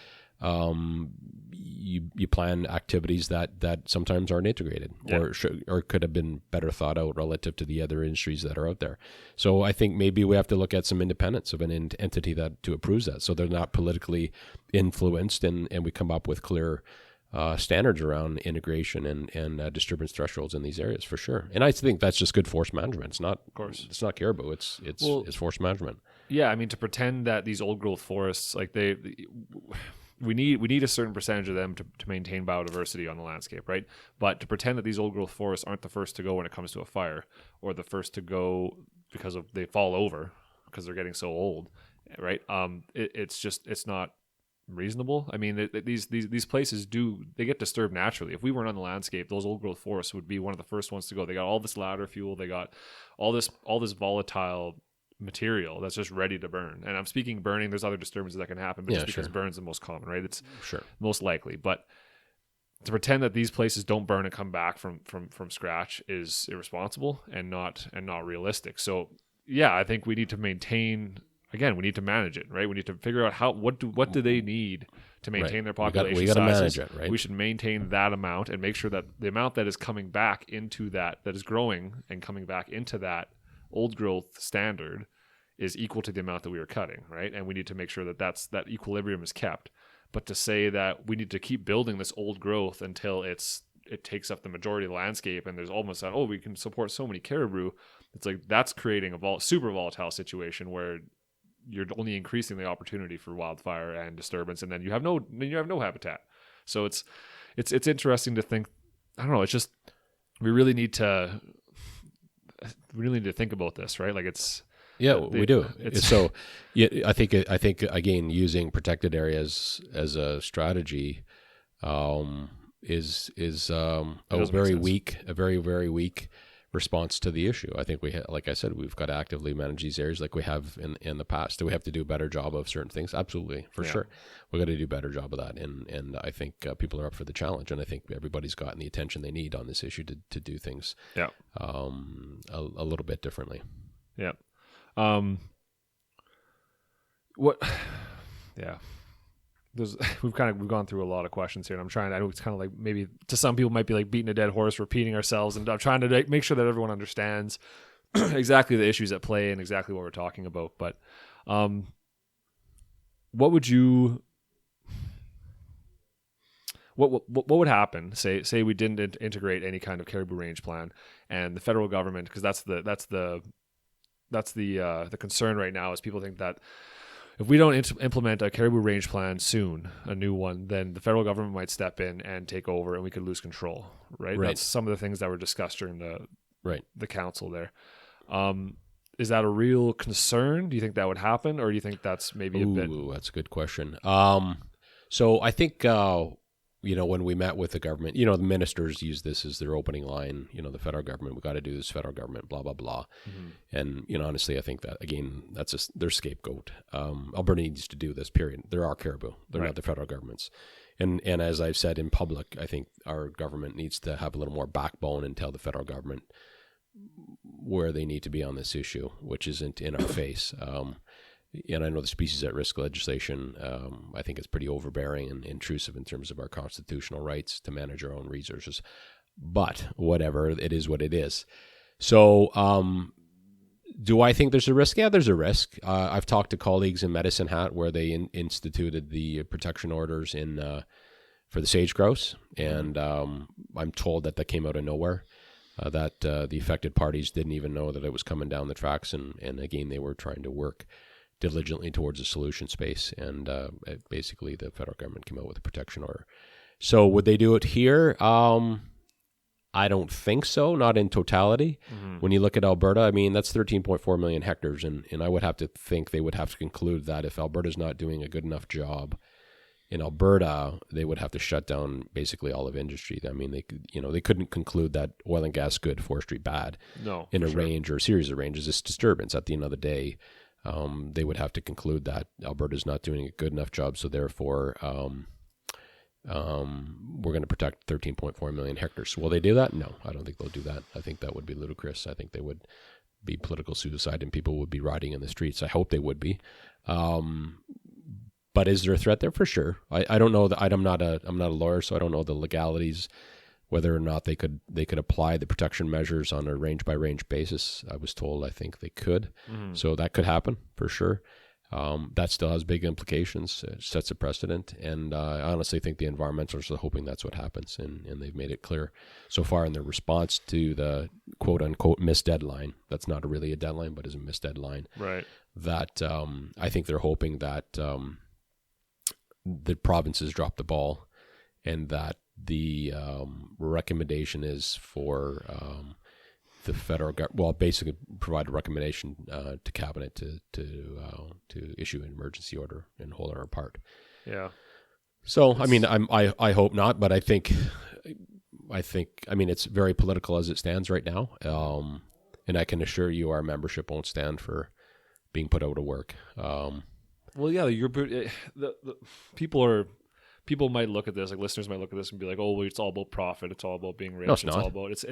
S2: You plan activities that sometimes aren't integrated or could have been better thought out relative to the other industries that are out there. So I think maybe we have to look at some independence of an entity that to approves that, so they're not politically influenced, and we come up with clear standards around integration and disturbance thresholds in these areas, for sure. And I think that's just good forest management. It's not, of course, it's not caribou. It's forest management.
S1: Yeah, I mean, to pretend that these old growth forests, we need a certain percentage of them to maintain biodiversity on the landscape, right? But to pretend that these old growth forests aren't the first to go when it comes to a fire, or the first to go because they fall over because they're getting so old, right? It's not reasonable. I mean, these places they get disturbed naturally. If we weren't on the landscape, those old growth forests would be one of the first ones to go. They got all this ladder fuel. They got all this volatile material that's just ready to burn. And I'm speaking burning. There's other disturbances that can happen, but just because burn's the most common, right? It's most likely. But to pretend that these places don't burn and come back from scratch is irresponsible and not realistic. So yeah, I think we need to maintain again, we need to manage it, right? We need to figure out what do they need to maintain their population
S2: we got to
S1: sizes.
S2: manage it, right?
S1: We should maintain that amount and make sure that the amount that is coming back into that is growing and coming back into that old growth standard is equal to the amount that we are cutting, right? And we need to make sure that that equilibrium is kept. But to say that we need to keep building this old growth until it takes up the majority of the landscape and there's almost that, we can support so many caribou, it's like that's creating a super volatile situation where you're only increasing the opportunity for wildfire and disturbance, and then you have no habitat. So it's interesting to think. I don't know. It's just we really need to think about this, right? Like
S2: we do. So yeah, I think again, using protected areas as a strategy is a very weak response to the issue. I think like I said, we've got to actively manage these areas like we have in the past. Do we have to do a better job of certain things? Absolutely, for sure. We've got to do a better job of that. And I think people are up for the challenge. And I think everybody's gotten the attention they need on this issue to do things a little bit differently.
S1: Yeah. We've gone through a lot of questions here, and I know it's kind of like maybe to some people might be like beating a dead horse, repeating ourselves, and I'm trying to make sure that everyone understands exactly the issues at play and exactly what we're talking about. But what would happen? Say we didn't integrate any kind of caribou range plan, and the federal government, because that's the concern right now, is people think that if we don't implement a caribou range plan soon, a new one, then the federal government might step in and take over, and we could lose control. Right. That's some of the things that were discussed during the council there. Is that a real concern? Do you think that would happen, or do you think that's maybe a bit?
S2: That's a good question. So I think when we met with the government, the ministers use this as their opening line. The federal government, we got to do this. Federal government, blah blah blah. Mm-hmm. And honestly, I think that again, that's their scapegoat. Alberta needs to do this. Period. There are caribou. They're not the federal government's. And as I've said in public, I think our government needs to have a little more backbone and tell the federal government where they need to be on this issue, which isn't in our face. And I know the species at risk legislation, I think it's pretty overbearing and intrusive in terms of our constitutional rights to manage our own resources. But whatever, it is what it is. So do I think there's a risk? Yeah, there's a risk. I've talked to colleagues in Medicine Hat where they instituted the protection orders for the sage grouse. And I'm told that came out of nowhere. That the affected parties didn't even know that it was coming down the tracks. And again, they were trying to work diligently towards a solution space, and basically the federal government came out with a protection order. So would they do it here? I don't think so, not in totality. Mm-hmm. When you look at Alberta, I mean, that's 13.4 million hectares, and I would have to think they would have to conclude that if Alberta's not doing a good enough job in Alberta, they would have to shut down basically all of industry. I mean, they couldn't conclude that oil and gas good, forestry bad.
S1: No,
S2: in a range or a series of ranges. It's disturbance at the end of the day. They would have to conclude that Alberta's not doing a good enough job, so therefore we're going to protect 13.4 million hectares. Will they do that? No, I don't think they'll do that. I think that would be ludicrous. I think they would be political suicide and people would be rioting in the streets. I hope they would be. But is there a threat there? For sure. I don't know. I'm not a lawyer, so I don't know the legalities, whether or not they could apply the protection measures on a range by range basis. I was told I think they could. Mm-hmm. So that could happen for sure. That still has big implications. It sets a precedent. And I honestly think the environmentalists are hoping that's what happens. And they've made it clear so far in their response to the quote unquote missed deadline. That's not really a deadline, but is a missed deadline.
S1: Right.
S2: That I think they're hoping that the provinces drop the ball and that the recommendation is for the federal government, well, basically provide a recommendation to cabinet to issue an emergency order and hold her apart.
S1: Yeah.
S2: So I mean, I hope not, but I think it's very political as it stands right now, and I can assure you our membership won't stand for being put out of work.
S1: Well, yeah, the people might look at this, like listeners might look at this and be like, "Oh, well, it's all about profit. It's all about being rich.
S2: No,
S1: it's not. All about it's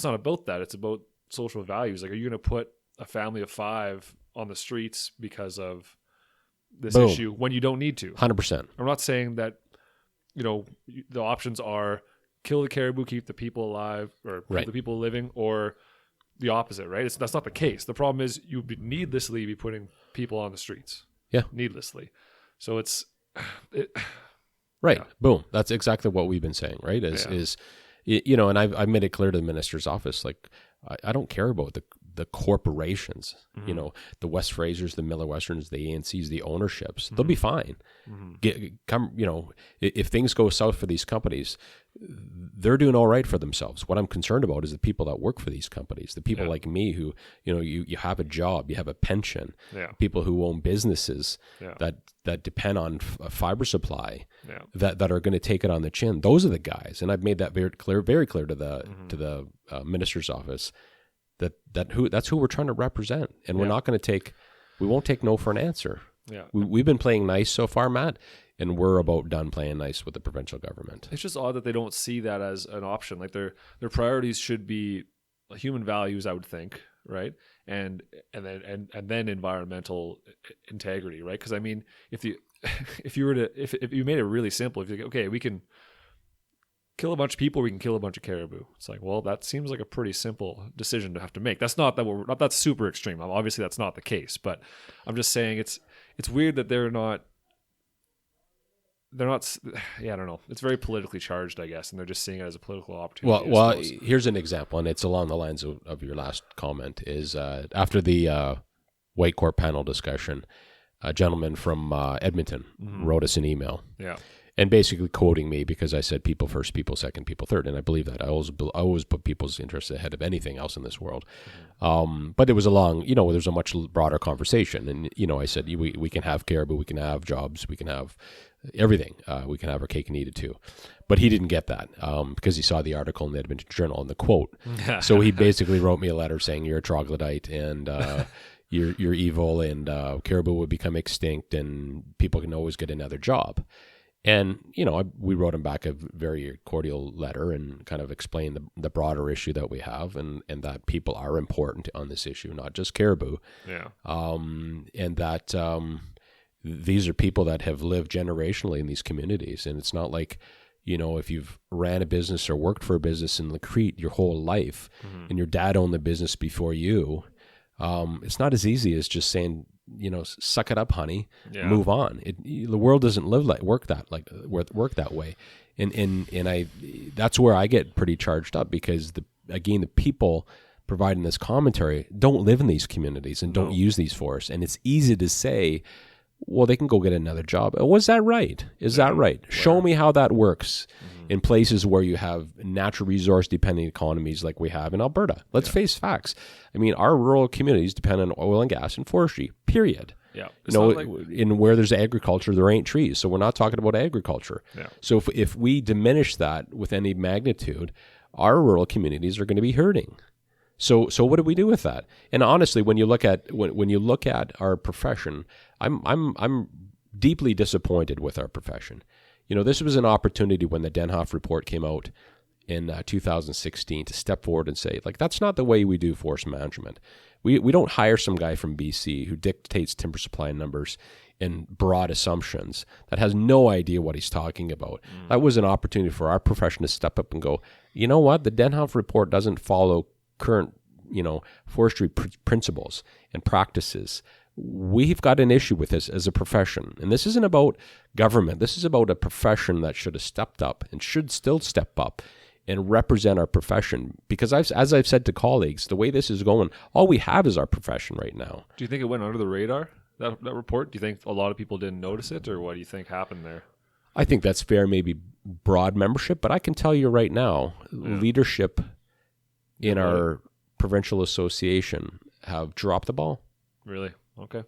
S1: not about that. It's about social values. Like, are you going to put a family of 5 on the streets because of this
S2: Boom.
S1: issue when you don't need to.
S2: 100%.
S1: I'm not saying that, the options are kill the caribou, keep the people alive, or keep
S2: Right.
S1: the people living, or the opposite, right? That's not the case. The problem is you would needlessly be putting people on the streets.
S2: Yeah.
S1: Needlessly. So
S2: Right.
S1: Yeah.
S2: Boom. That's exactly what we've been saying, right? And I've made it clear to the minister's office, like, I don't care about the corporations,
S1: Mm-hmm.
S2: The West Frasers, the Miller Westerns, the ANCs, the ownerships. They'll be fine.
S1: Mm-hmm.
S2: If things go south for these companies, they're doing all right for themselves. What I'm concerned about is the people that work for these companies, the people like me who, you have a job, you have a pension, people who own businesses that depend on a fiber supply, that are going to take it on the chin. Those are the guys. And I've made that very clear to the minister's office that's who we're trying to represent. And we're not going to we won't take no for an answer.
S1: Yeah.
S2: We've been playing nice so far, Matt, and we're about done playing nice with the provincial government.
S1: It's just odd that they don't see that as an option. Like their priorities should be human values, I would think, right? And then environmental integrity, right? Because I mean, if you made it really simple, if you okay, we can kill a bunch of people, we can kill a bunch of caribou. It's like, well, that seems like a pretty simple decision to have to make. That's not that that's super extreme. Obviously, that's not the case, but I'm just saying it's weird that they're not. Yeah, I don't know. It's very politically charged, I guess, and they're just seeing it as a political opportunity.
S2: Well, here's an example, and it's along the lines of your last comment. Is after the White Court panel discussion, a gentleman from Edmonton wrote us an email.
S1: Yeah.
S2: And basically quoting me because I said people first, people second, people third. And I believe that. I always put people's interests ahead of anything else in this world. But it was there's a much broader conversation. And, I said, we can have caribou, we can have jobs, we can have everything. We can have our cake and eat it too. But he didn't get that because he saw the article in the Edmonton Journal and the quote. So he basically wrote me a letter saying you're a troglodyte and you're evil and caribou would become extinct and people can always get another job. And, we wrote him back a very cordial letter and kind of explained the broader issue that we have and that people are important on this issue, not just caribou.
S1: Yeah.
S2: And that these are people that have lived generationally in these communities. And it's not like, if you've ran a business or worked for a business in Lacrete your whole life and your dad owned the business before you, it's not as easy as just saying, suck it up, honey, move on. The world doesn't work that way. And that's where I get pretty charged up because the people providing this commentary don't live in these communities and don't use these forests. And it's easy to say, well, they can go get another job. Was that right? Is that right? Show me how that works in places where you have natural resource dependent economies like we have in Alberta. Let's face facts. I mean, our rural communities depend on oil and gas and forestry, period.
S1: Yeah.
S2: In where there's agriculture, there ain't trees. So we're not talking about agriculture.
S1: Yeah.
S2: So if we diminish that with any magnitude, our rural communities are going to be hurting. So what do we do with that? And honestly, when you look at our profession, I'm deeply disappointed with our profession. This was an opportunity when the Denhoff report came out in 2016 to step forward and say, like, that's not the way we do forest management. We don't hire some guy from BC who dictates timber supply numbers and broad assumptions that has no idea what he's talking about. That was an opportunity for our profession to step up and go, you know what? The Denhoff report doesn't follow current, forestry principles and practices. We've got an issue with this as a profession. And this isn't about government. This is about a profession that should have stepped up and should still step up and represent our profession. Because as I've said to colleagues, the way this is going, all we have is our profession right now.
S1: Do you think it went under the radar, that report? Do you think a lot of people didn't notice it, or what do you think happened there?
S2: I think that's fair, maybe broad membership, but I can tell you right now, leadership in our provincial association have dropped the ball.
S1: Really? Okay.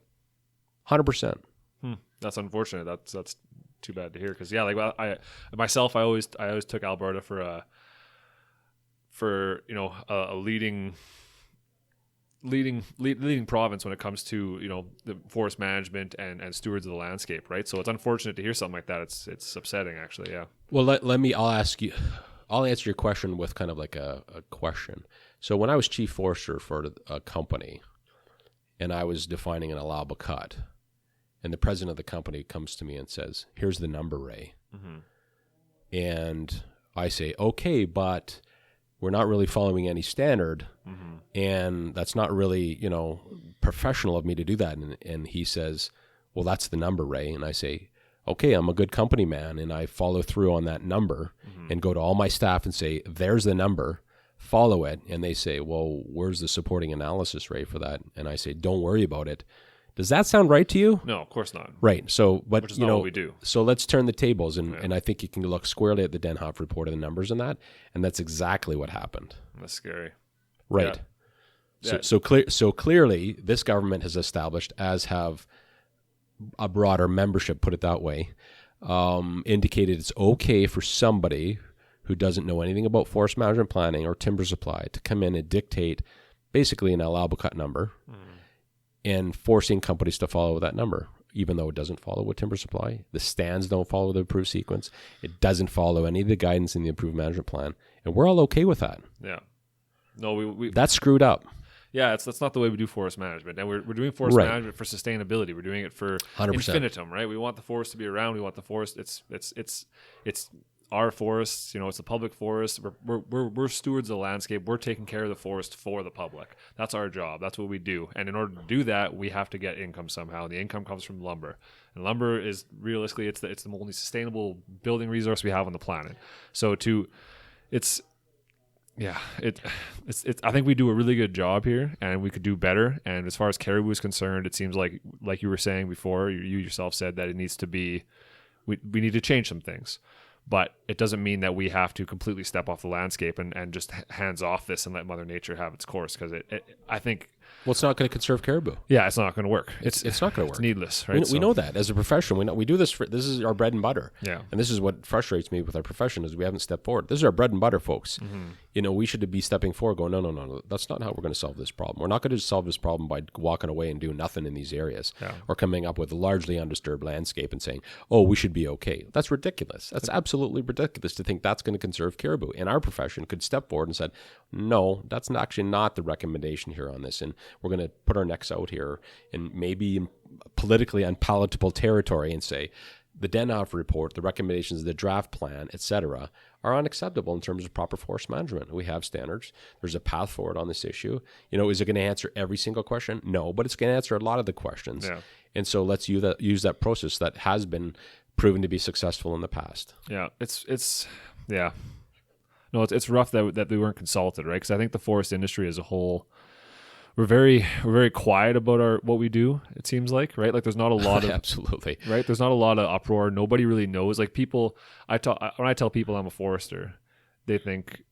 S2: 100%.
S1: That's unfortunate. That's too bad to hear. Because I always took Alberta for a leading province when it comes to the forest management and stewards of the landscape, right? So it's unfortunate to hear something like that. It's upsetting, actually. Yeah.
S2: Well, I'll answer your question with kind of like a question. So when I was chief forester for a company, and I was defining an allowable cut. And the president of the company comes to me and says, here's the number, Ray. Mm-hmm. And I say, okay, but we're not really following any standard. Mm-hmm. And that's not really, professional of me to do that. And he says, well, that's the number, Ray. And I say, okay, I'm a good company man. And I follow through on that number and go to all my staff and say, there's the number, follow it. And they say, well, where's the supporting analysis, Ray, for that? And I say, don't worry about it. Does that sound right to you?
S1: No, of course not.
S2: Right. So, but
S1: which is not what we do.
S2: So let's turn the tables, and I think you can look squarely at the Denhoff report and the numbers in that, and that's exactly what happened.
S1: That's scary.
S2: Right. Yeah. So clearly, this government has established, as have a broader membership, put it that way, indicated it's okay for somebody who doesn't know anything about forest management planning or timber supply to come in and dictate basically an allowable cut number. And forcing companies to follow that number, even though it doesn't follow with timber supply. The stands don't follow the approved sequence. It doesn't follow any of the guidance in the approved management plan. And we're all okay with that.
S1: Yeah. No, we
S2: that's screwed up.
S1: Yeah, that's not the way we do forest management. And we're doing forest management for sustainability. We're doing it for
S2: 100%.
S1: infinitum, right? We want the forest to be around. We want the forest. It's our forests, it's the public forest. We're stewards of the landscape. We're taking care of the forest for the public. That's our job. That's what we do. And in order to do that, we have to get income somehow. The income comes from lumber. And lumber is realistically, it's the only sustainable building resource we have on the planet. So I think we do a really good job here, and we could do better. And as far as Caribou is concerned, it seems like you were saying before, you yourself said that it needs to be, we need to change some things. But it doesn't mean that we have to completely step off the landscape and just hands off this and let Mother Nature have its course. Because I think...
S2: Well, it's not going to conserve caribou.
S1: Yeah, it's not going to work.
S2: It's not going to work.
S1: It's needless, right?
S2: We know that. As a profession, we do this this is our bread and butter.
S1: Yeah.
S2: And this is what frustrates me with our profession is we haven't stepped forward. This is our bread and butter, folks. Mm-hmm. We should be stepping forward going, no. That's not how we're going to solve this problem. We're not going to solve this problem by walking away and doing nothing in these areas or coming up with a largely undisturbed landscape and saying, oh, we should be okay. That's ridiculous. That's absolutely ridiculous to think that's going to conserve caribou. And our profession could step forward and said, no, that's actually not the recommendation here on this. And we're going to put our necks out here in maybe politically unpalatable territory and say the Denhoff report, the recommendations, the draft plan, etc., are unacceptable in terms of proper forest management. We have standards. There's a path forward on this issue. Is it going to answer every single question? No, but it's going to answer a lot of the questions. Yeah. And so let's use that process that has been proven to be successful in the past.
S1: Yeah, it's yeah. No, it's rough that we weren't consulted, right? Because I think the forest industry as a whole, we're very quiet about what we do. It seems like, right? Like there's not a lot of
S2: absolutely
S1: right. There's not a lot of uproar. Nobody really knows. Like people, when I tell people I'm a forester, they think,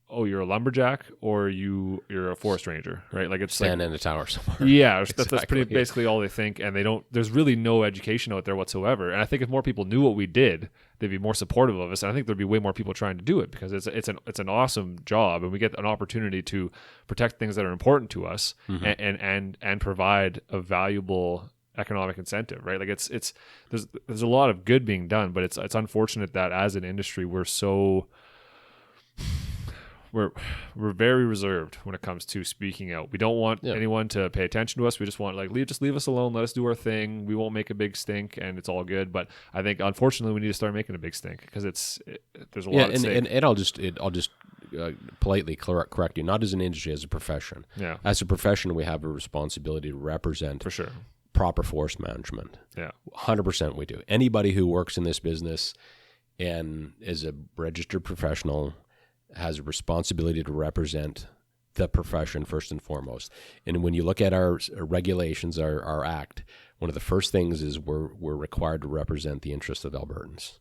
S1: oh, you're a lumberjack or you're a forest ranger, right? Like it's
S2: stand
S1: like
S2: in a tower somewhere.
S1: Yeah, that's pretty basically all they think, and there's really no education out there whatsoever. And I think if more people knew what we did, they'd be more supportive of us. And I think there'd be way more people trying to do it because it's an awesome job, and we get an opportunity to protect things that are important to us and provide a valuable economic incentive, right? Like there's a lot of good being done, but it's unfortunate that as an industry we're very reserved when it comes to speaking out. We don't want anyone to pay attention to us. We just want just leave us alone. Let us do our thing. We won't make a big stink, and it's all good. But I think unfortunately we need to start making a big stink because there's a lot at stake.
S2: And I'll just politely correct you. Not as an industry, as a profession.
S1: Yeah.
S2: As a profession, we have a responsibility to represent
S1: for sure
S2: proper forest management.
S1: Yeah,
S2: 100% we do. Anybody who works in this business and is a registered professional has a responsibility to represent the profession first and foremost. And when you look at our regulations, our act, one of the first things is we're required to represent the interests of Albertans.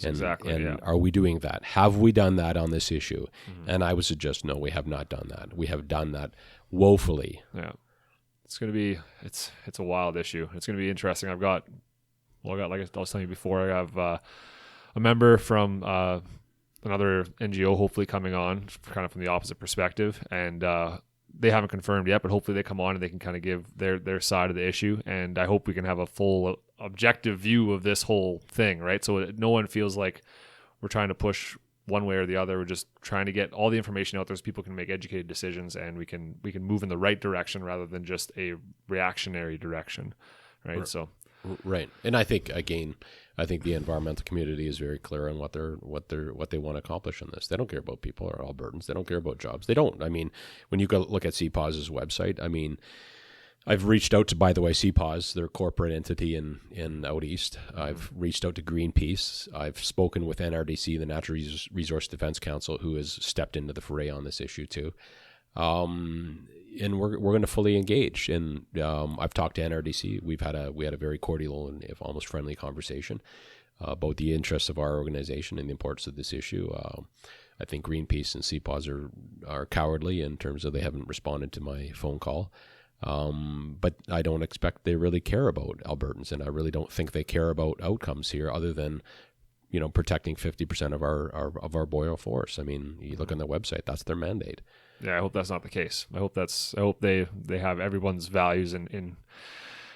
S1: Exactly.
S2: And are we doing that? Have we done that on this issue? Mm-hmm. And I would suggest no, we have not done that. We have done that woefully.
S1: Yeah. It's going to be it's a wild issue. It's going to be interesting. I've got like I was telling you before, I have a member from another NGO hopefully coming on kind of from the opposite perspective, and they haven't confirmed yet, but hopefully they come on and they can kind of give their side of the issue, and I hope we can have a full objective view of this whole thing, right? So no one feels like we're trying to push one way or the other. We're just trying to get all the information out there so people can make educated decisions, and we can move in the right direction rather than just a reactionary direction, right?
S2: Right.
S1: So,
S2: right. And I think the environmental community is very clear on what they want to accomplish in this. They don't care about people or Albertans. They don't care about jobs. They don't. I mean, when you go look at CPAWS's website, I mean, I've reached out to, by the way, CPAWS, their corporate entity in out east. I've reached out to Greenpeace. I've spoken with NRDC, the Natural Resource Defense Council, who has stepped into the fray on this issue too. And we're going to fully engage. And I've talked to NRDC. We had a very cordial and if almost friendly conversation about the interests of our organization and the importance of this issue. I think Greenpeace and CPAWS are cowardly in terms of they haven't responded to my phone call. But I don't expect they really care about Albertans, and I really don't think they care about outcomes here other than, protecting 50% of our boreal forests. I mean, you look on their website, that's their mandate.
S1: Yeah, I hope that's not the case. I hope they have everyone's values in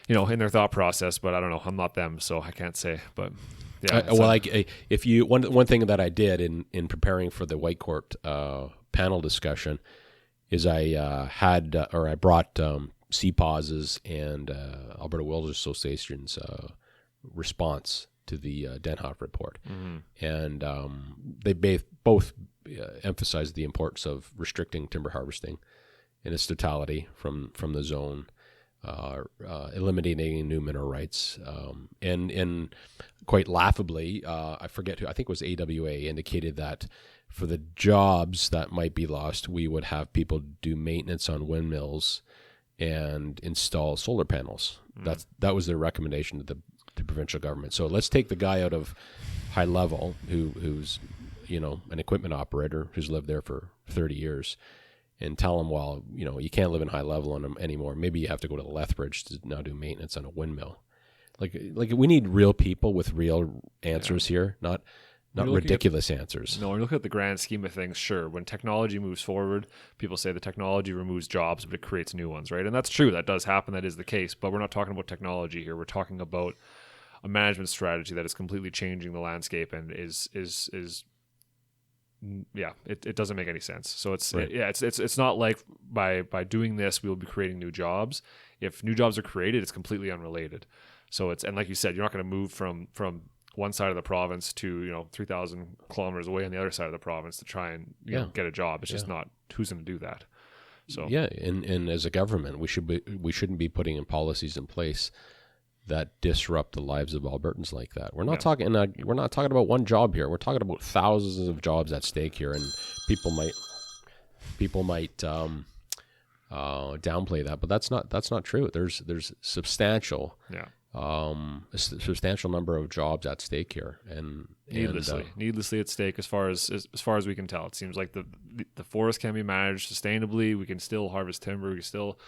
S1: their thought process, but I don't know. I'm not them, so I can't say, but yeah.
S2: One thing that I did in preparing for the White Court panel discussion is I brought CPAWS's and Alberta Wilderness Association's response to the Denhoff report. And they both emphasized the importance of restricting timber harvesting in its totality from the zone, eliminating new mineral rights, and quite laughably, I forget who, I think it was AWA, indicated that for the jobs that might be lost, we would have people do maintenance on windmills and install solar panels. That was their recommendation to the provincial government. So let's take the guy out of high level who's an equipment operator who's lived there for 30 years and tell him, well, you can't live in high level on them anymore. Maybe you have to go to Lethbridge to now do maintenance on a windmill. Like we need real people with real answers here, not ridiculous answers.
S1: No, when you look at the grand scheme of things, sure, when technology moves forward, people say the technology removes jobs, but it creates new ones, right? And that's true. That does happen. That is the case. But we're not talking about technology here. We're talking about a management strategy that is completely changing the landscape and it doesn't make any sense. So it's not like by doing this, we will be creating new jobs. If new jobs are created, it's completely unrelated. So and like you said, you're not going to move from one side of the province to 3,000 kilometers away on the other side of the province to try and get a job. It's just not. Who's going to do that? So
S2: and as a government, we shouldn't be putting in policies in place that disrupt the lives of Albertans like that. We're not talking about one job here. We're talking about thousands of jobs at stake here, and people might downplay that, but that's not true. There's substantial. A substantial number of jobs at stake here, and
S1: needlessly at stake as far as we can tell. It seems like the forest can be managed sustainably. We can still harvest timber. We can still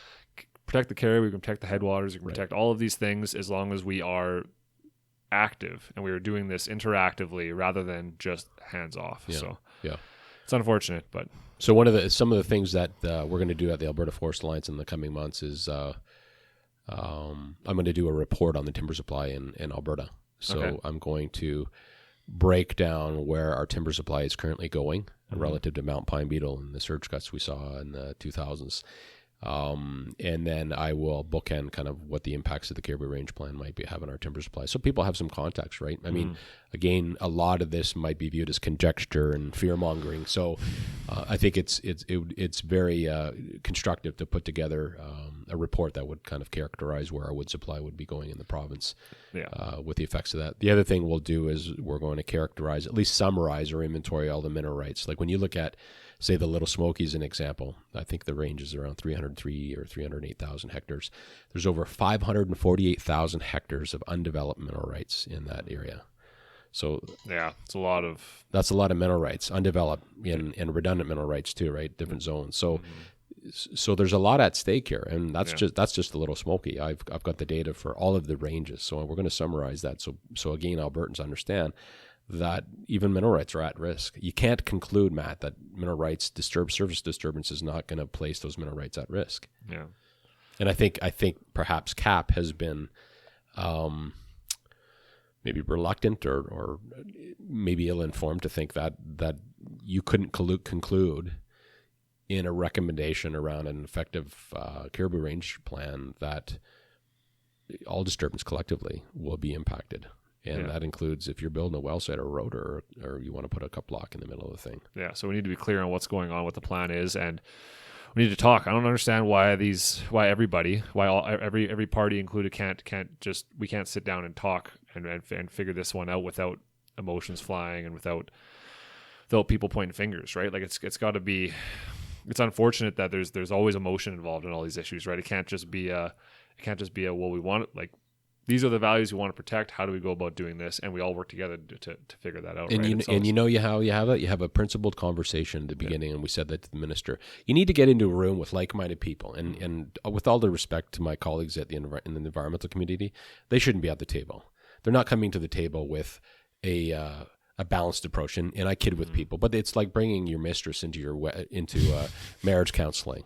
S1: protect the caribou. We can protect the headwaters. We can protect all of these things as long as we are active and we are doing this interactively rather than just hands off. It's unfortunate, but
S2: so some of the things that we're going to do at the Alberta Forest Alliance in the coming months is. I'm going to do a report on the timber supply in Alberta. So I'm going to break down where our timber supply is currently going relative to mountain pine beetle and the surge cuts we saw in the 2000s. And then I will bookend kind of what the impacts of the Caribou Range Plan might be having on our timber supply, so people have some context, right? I mean, again, a lot of this might be viewed as conjecture and fear mongering. So I think it's very constructive to put together a report that would kind of characterize where our wood supply would be going in the province with the effects of that. The other thing we'll do is we're going to characterize, at least summarize or inventory all the mineral rights. Like when you look at, say, the Little Smokies, an example, I think the range is around 303 or 308,000 hectares. There's over 548,000 hectares of undeveloped mineral rights in that area. So
S1: it's a lot of...
S2: That's a lot of mineral rights, undeveloped and redundant mineral rights too, right? Different zones. So so there's a lot at stake here, and that's just the Little Smoky. I've got the data for all of the ranges, so we're going to summarize that. So again, Albertans understand that even mineral rights are at risk. You can't conclude, Matt, that mineral rights surface disturbance is not going to place those mineral rights at risk.
S1: Yeah,
S2: and I think perhaps CAP has been, maybe reluctant or maybe ill-informed to think that you couldn't conclude in a recommendation around an effective caribou range plan that all disturbance collectively will be impacted. And that includes if you're building a well site or a road or you want to put a cup block in the middle of the thing. Yeah,
S1: so we need to be clear on what's going on, what the plan is, and we need to talk. I don't understand why every party included we can't sit down and talk and figure this one out without emotions flying and without people pointing fingers, right? Like it's got to be. It's unfortunate that there's always emotion involved in all these issues, right? It can't just be a well, we want it, like these are the values we want to protect. How do we go about doing this? And we all work together to figure that out.
S2: And
S1: right?
S2: You have a principled conversation at the beginning, and we said that to the minister. You need to get into a room with like-minded people, and with all due respect to my colleagues in the environmental community, they shouldn't be at the table. They're not coming to the table with a balanced approach, and I kid with people, but it's like bringing your mistress into marriage counseling.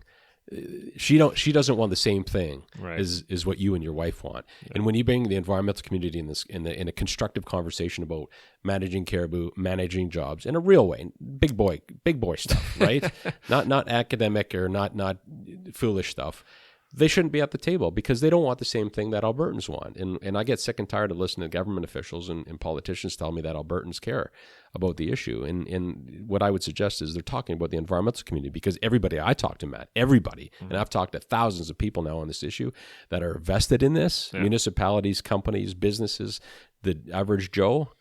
S2: She doesn't want the same thing as what you and your wife want. Yeah. And when you bring the environmental community in a constructive conversation about managing caribou, managing jobs in a real way, big boy stuff, right? not academic or not foolish stuff. They shouldn't be at the table because they don't want the same thing that Albertans want. And I get sick and tired of listening to government officials and politicians tell me that Albertans care about the issue. And what I would suggest is they're talking about the environmental community, because everybody I talk to, Matt, everybody, and I've talked to thousands of people now on this issue that are vested in this, municipalities, companies, businesses, the average Joe,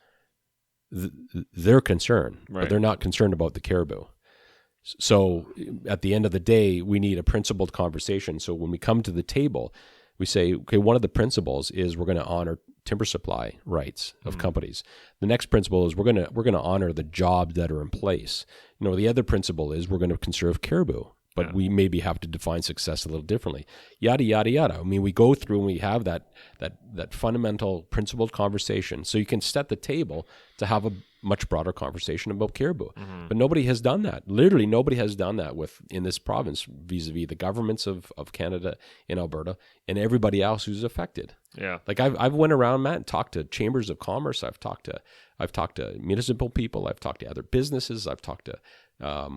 S2: they're concerned, but they're not concerned about the caribou. So at the end of the day, we need a principled conversation. So when we come to the table, we say, okay, one of the principles is we're going to honor timber supply rights of companies. The next principle is we're going to honor the jobs that are in place. The other principle is we're going to conserve caribou, but we maybe have to define success a little differently. Yada, yada, yada. I mean, we go through and we have that fundamental principled conversation. So you can set the table to have a much broader conversation about caribou. But nobody has done that. Literally nobody has done that in this province vis-a-vis the governments of Canada in Alberta and everybody else who's affected. Yeah. Like I've went around, Matt, and talked to chambers of commerce. I've talked to municipal people. I've talked to other businesses. I've talked to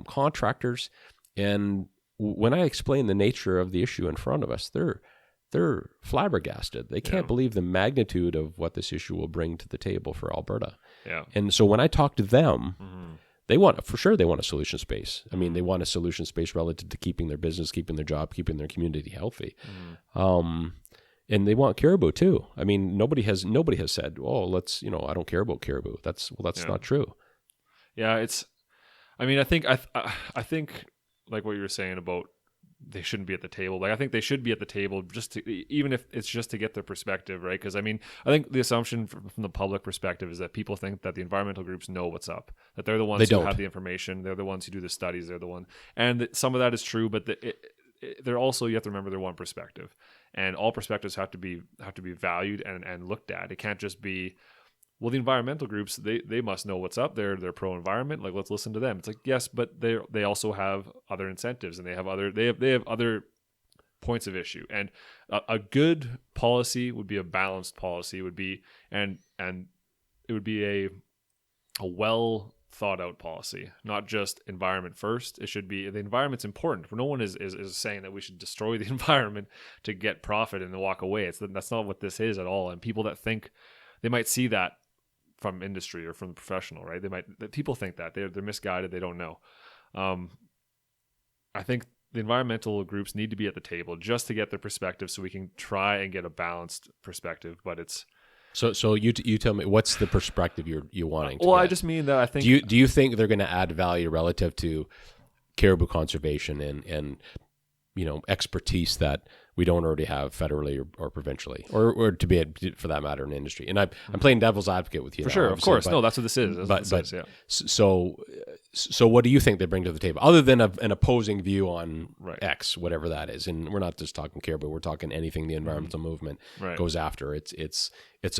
S2: contractors. And when I explain the nature of the issue in front of us, they're flabbergasted. They can't believe the magnitude of what this issue will bring to the table for Alberta. Yeah. And so when I talk to them, they want a solution space. I mean, they want a solution space relative to keeping their business, keeping their job, keeping their community healthy. And they want caribou too. I mean, nobody has said, "Oh, I don't care about caribou." That's not true.
S1: Yeah, I think like what you were saying about they shouldn't be at the table. Like I think they should be at the table even if it's just to get their perspective, right? Because I think the assumption from the public perspective is that people think that the environmental groups know what's up, that they're the ones who have the information, they're the ones who do the studies, they're the one, and some of that is true, but they're also, you have to remember, they're one perspective, and all perspectives have to be valued and looked at. It can't just be, well, the environmental groups, they must know what's up. They're pro-environment. Like, let's listen to them. It's like, yes, but they also have other incentives, and they have other points of issue. And a good policy would be a balanced policy. Would be and it would be a well thought out policy, not just environment first. It should be the environment's important. No one is saying that we should destroy the environment to get profit and then walk away. That's not what this is at all. And people that think they might see that from industry or from the professional, right? People think that they're misguided. They don't know. I think the environmental groups need to be at the table just to get their perspective, so we can try and get a balanced perspective. But it's
S2: so you tell me, what's the perspective you're wanting to
S1: get?
S2: I
S1: just mean that I think.
S2: Do you think they're going to add value relative to caribou conservation and expertise that we don't already have federally or provincially, or to be, for that matter, in industry? And I'm playing devil's advocate with you.
S1: For sure, of course. No, that's what this is.
S2: So what do you think they bring to the table, other than an opposing view on X, whatever that is? And we're not just talking caribou, we're talking anything the environmental movement goes after. It's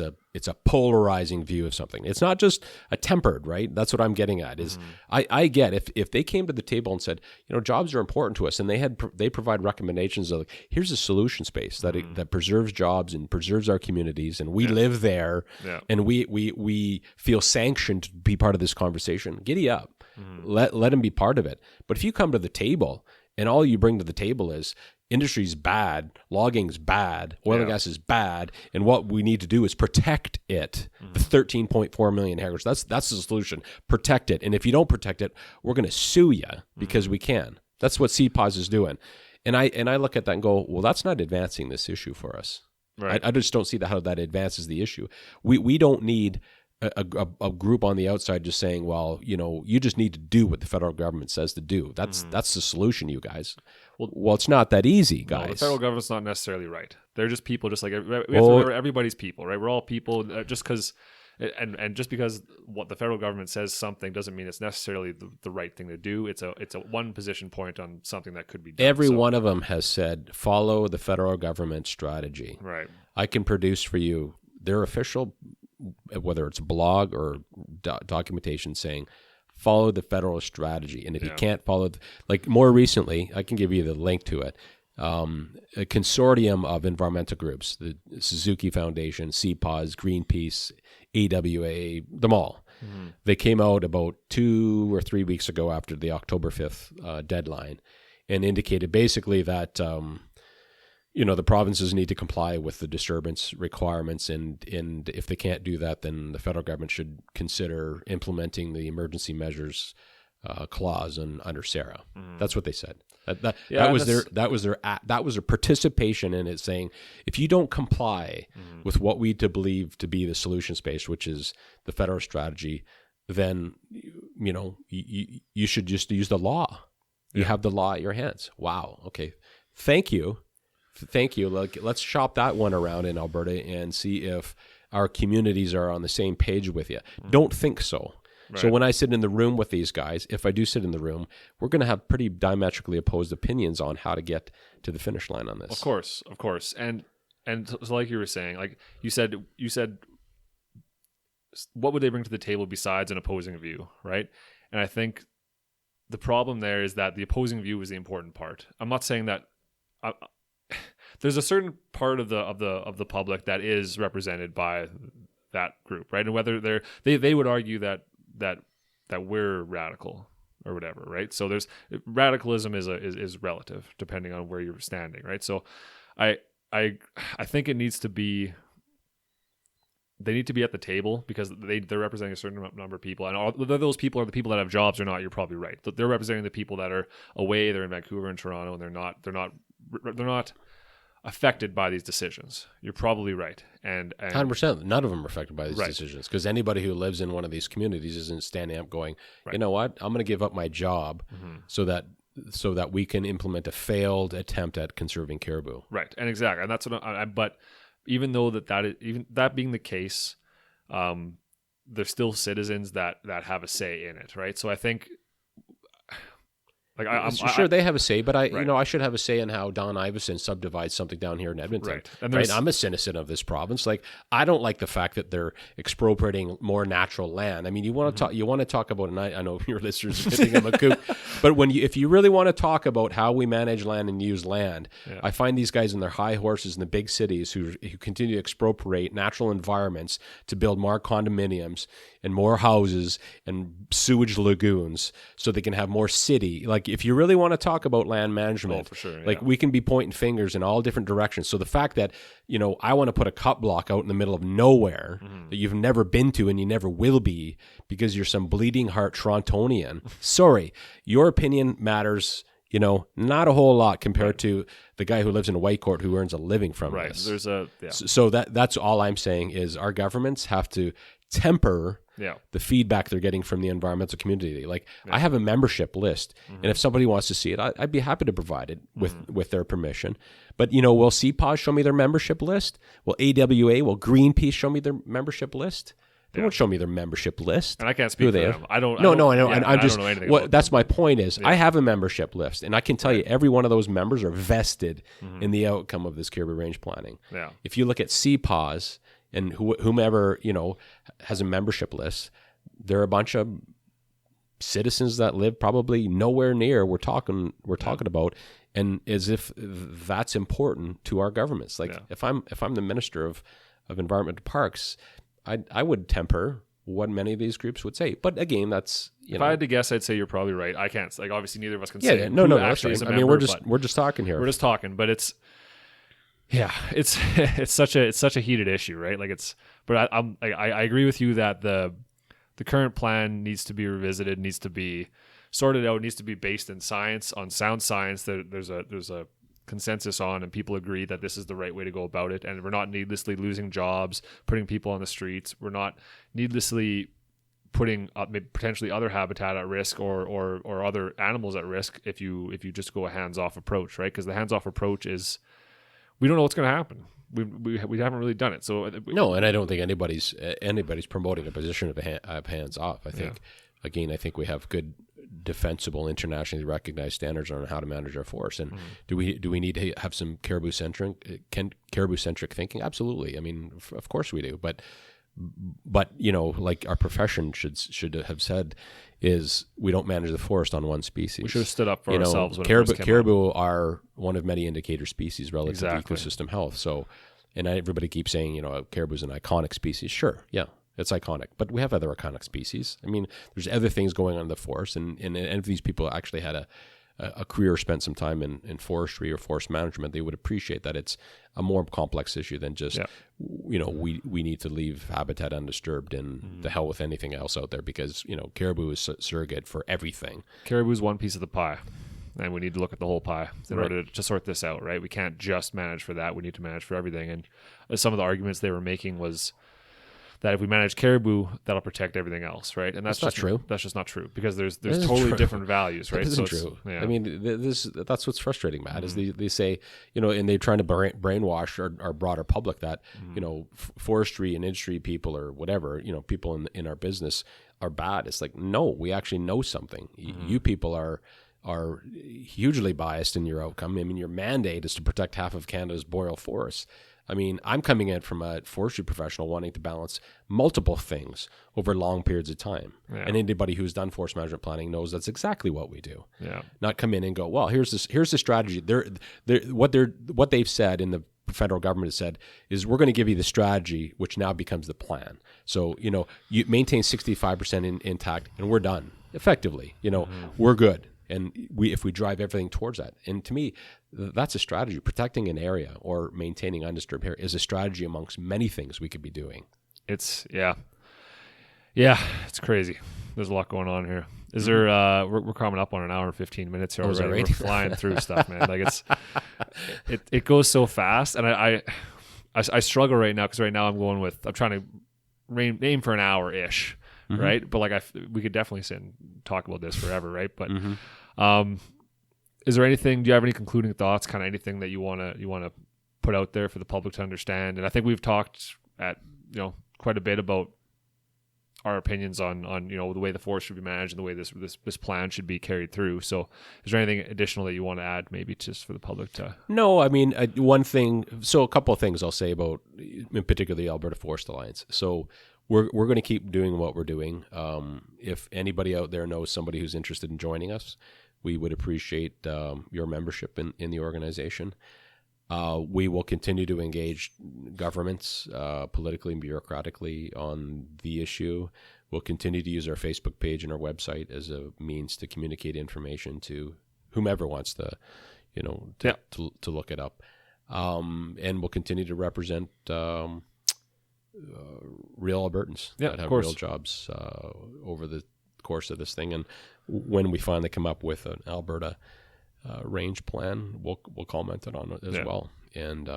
S2: a polarizing view of something. It's not just a tempered, right? That's what I'm getting at. Is I get if they came to the table and said, jobs are important to us, and they provide recommendations of, here's a solution space that preserves jobs and preserves our communities, and we live there, and we feel sanctioned to be part of this conversation, giddy up. Let them be part of it. But if you come to the table and all you bring to the table is industry's bad, logging's bad, oil and gas is bad, and what we need to do is protect it. The 13.4 million hectares, that's the solution. Protect it. And if you don't protect it, we're going to sue you because we can. That's what CPAWS is doing. And I look at that and go, well, that's not advancing this issue for us. Right. I just don't see how that advances the issue. We don't need a group on the outside just saying, well, you just need to do what the federal government says to do. That's the solution, you guys. Well, it's not that easy, guys.
S1: No, the federal government's not necessarily right. They're just people, just like everybody's people, right? We're all people. Just because what the federal government says something doesn't mean it's necessarily the right thing to do. It's a one position point on something that could be done.
S2: Every one of them has said, follow the federal government strategy.
S1: Right.
S2: I can produce for you their official, whether it's blog or documentation saying, follow the federal strategy. And if you can't follow, like more recently, I can give you the link to it. A consortium of environmental groups, the Suzuki Foundation, CPAWS, Greenpeace, AWA, them all. They came out about 2 or 3 weeks ago after the October 5th deadline and indicated basically that the provinces need to comply with the disturbance requirements, and if they can't do that, then the federal government should consider implementing the emergency measures clause under SARA. That's what they said. That was their participation in it, saying if you don't comply with what we believe to be the solution space, which is the federal strategy, then you should just use the law. You have the law at your hands. Wow. Okay. Thank you. Let's shop that one around in Alberta and see if our communities are on the same page with you. Don't think so. Right. So when I sit in the room with these guys, if I do sit in the room, we're going to have pretty diametrically opposed opinions on how to get to the finish line on this.
S1: Of course. And so like you were saying, like you said, what would they bring to the table besides an opposing view, right? And I think the problem there is that the opposing view is the important part. I'm not saying that. There's a certain part of the public that is represented by that group, right? And whether they would argue that we're radical or whatever, right? So there's radicalism is relative depending on where you're standing, right? So I think it needs to be. They need to be at the table because they're representing a certain number of people, and whether those people are the people that have jobs or not, you're probably right. They're representing the people that are away. They're in Vancouver and Toronto, and they're not affected by these decisions. You're probably right. And
S2: 100%. None of them are affected by these decisions, because anybody who lives in one of these communities isn't standing up going, you know what, I'm going to give up my job so that we can implement a failed attempt at conserving caribou.
S1: Right. And exactly. And that's what but even though that being the case, there's still citizens that have a say in it, right? So I think, like, I'm
S2: sure they have a say, but I should have a say in how Don Iveson subdivides something down here in Edmonton.
S1: Right. And
S2: I'm a citizen of this province. Like, I don't like the fact that they're expropriating more natural land. I mean, you want to talk about, and I know your listeners are thinking I'm a kook, but if you really want to talk about how we manage land and use land, I find these guys in their high horses in the big cities who continue to expropriate natural environments to build more condominiums and more houses and sewage lagoons so they can have more city. Like, if you really want to talk about land management,
S1: for sure,
S2: like, we can be pointing fingers in all different directions. So the fact that, I want to put a cut block out in the middle of nowhere that you've never been to and you never will be because you're some bleeding heart Torontonian. Sorry, your opinion matters, not a whole lot compared to the guy who lives in a Whitecourt who earns a living from this.
S1: There's
S2: So that's all I'm saying is our governments have to temper the feedback they're getting from the environmental community. Like, I have a membership list, and if somebody wants to see it, I'd be happy to provide it with their permission. But, will CPAWS show me their membership list? Will AWA, will Greenpeace show me their membership list? They won't show me their membership list.
S1: And I can't speak for them. I don't.
S2: I know.
S1: Yeah,
S2: I'm just.
S1: I don't know anything
S2: That's my point is, I have a membership list, and I can tell you every one of those members are vested in the outcome of this Caribou Range planning.
S1: Yeah.
S2: If you look at CPAWS and whomever has a membership list, they're a bunch of citizens that live probably nowhere near we're talking about, and as if that's important to our governments. Like if I'm the Minister of Environment and Parks, I would temper what many of these groups would say. But again, that's
S1: if I had to guess, I'd say you're probably right. I can't, like, obviously neither of us can
S2: say.
S1: That's
S2: right.
S1: I mean,
S2: we're just talking here.
S1: We're just talking, but it's it's such a heated issue, right? Like but I agree with you that the current plan needs to be revisited, needs to be sorted out, needs to be based in science, on sound science that there's a consensus on, and people agree that this is the right way to go about it, and we're not needlessly losing jobs, putting people on the streets. We're not needlessly putting potentially other habitat at risk or other animals at risk if you just go a hands-off approach, right? Because the hands-off approach is, we don't know what's going to happen. We haven't really done it. So
S2: no, and I don't think anybody's promoting a position of hands off. I think I think we have good, defensible, internationally recognized standards on how to manage our forests. And do we need to have some caribou centric thinking? Absolutely. I mean, of course we do. But like our profession should have said, is we don't manage the forest on one species. We
S1: should have stood up for ourselves. When
S2: caribou are one of many indicator species relative to ecosystem health. So, and everybody keeps saying, caribou is an iconic species. Sure, yeah, it's iconic, but we have other iconic species. I mean, there's other things going on in the forest, and if these people actually had a career, spent some time in forestry or forest management, they would appreciate that it's a more complex issue than just, we need to leave habitat undisturbed and the hell with anything else out there, because, caribou is surrogate for everything.
S1: Caribou is one piece of the pie, and we need to look at the whole pie in order to sort this out, right? We can't just manage for that. We need to manage for everything. And some of the arguments they were making was that if we manage caribou, that'll protect everything else, right? And that's
S2: not true.
S1: That's just not true, because there's totally different values, right?
S2: That isn't true. Yeah. I mean, that's what's frustrating, Matt, is they say, and they're trying to brainwash our broader public that, forestry and industry people or whatever, people in our business are bad. It's like, no, we actually know something. You people are hugely biased in your outcome. I mean, your mandate is to protect half of Canada's boreal forests. I mean, I'm coming in from a forestry professional wanting to balance multiple things over long periods of time. Yeah. And anybody who's done forest management planning knows that's exactly what we do. Yeah. Not come in and go, well, here's the strategy. What they've said in the federal government has said is, we're going to give you the strategy, which now becomes the plan. So, you maintain 65% intact and we're done effectively. We're good. And if we drive everything towards that, and to me, that's a strategy. Protecting an area or maintaining undisturbed area is a strategy amongst many things we could be doing.
S1: It's it's crazy. There's a lot going on here. Is there? We're coming up on an hour and 15 minutes here already. Right? We're flying through stuff, man. Like it goes so fast, and I struggle right now, because right now I'm trying to aim for an hour ish. Mm-hmm. Right, but we could definitely sit and talk about this forever, right? But is there anything? Do you have any concluding thoughts? Kind of anything that you want to put out there for the public to understand? And I think we've talked at quite a bit about our opinions on the way the forest should be managed and the way this plan should be carried through. So, is there anything additional that you want to add, maybe just for the public to?
S2: No, I mean one thing. So a couple of things I'll say about, in particular, the Alberta Forest Alliance. So. We're going to keep doing what we're doing. If anybody out there knows somebody who's interested in joining us, we would appreciate your membership in the organization. We will continue to engage governments politically and bureaucratically on the issue. We'll continue to use our Facebook page and our website as a means to communicate information to whomever wants to look it up. And we'll continue to represent real Albertans that have real jobs over the course of this thing. And when we finally come up with an Alberta range plan, we'll comment it on it as well. And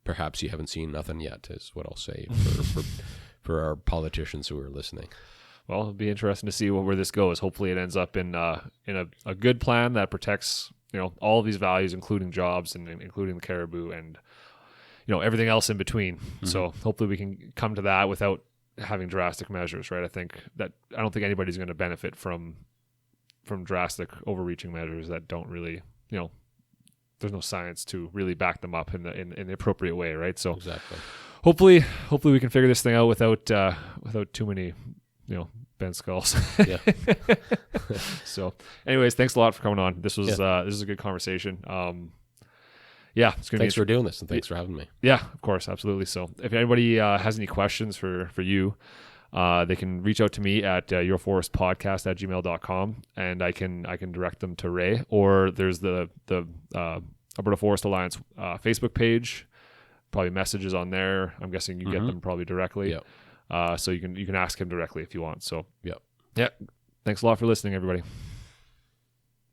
S2: perhaps you haven't seen nothing yet, is what I'll say for our politicians who are listening.
S1: Well, it'll be interesting to see where this goes. Hopefully it ends up in a good plan that protects all of these values, including jobs and including the caribou and everything else in between. Mm-hmm. So hopefully we can come to that without having drastic measures, right? I don't think anybody's going to benefit from drastic overreaching measures that don't really, there's no science to really back them up in the appropriate way, right? So
S2: exactly.
S1: Hopefully we can figure this thing out without too many, bent skulls.
S2: Yeah.
S1: So, anyways, thanks a lot for coming on. This was a good conversation. Yeah, it's gonna
S2: Thanks for doing this, and thanks for having me.
S1: Yeah, of course, absolutely. So, if anybody has any questions for you, they can reach out to me at yourforestpodcast@gmail.com, and I can direct them to Ray, or there's the Alberta Forest Alliance Facebook page. Probably messages on there. I'm guessing you get them probably directly.
S2: Yeah.
S1: So you can ask him directly if you want. So
S2: yeah.
S1: Thanks a lot for listening, everybody.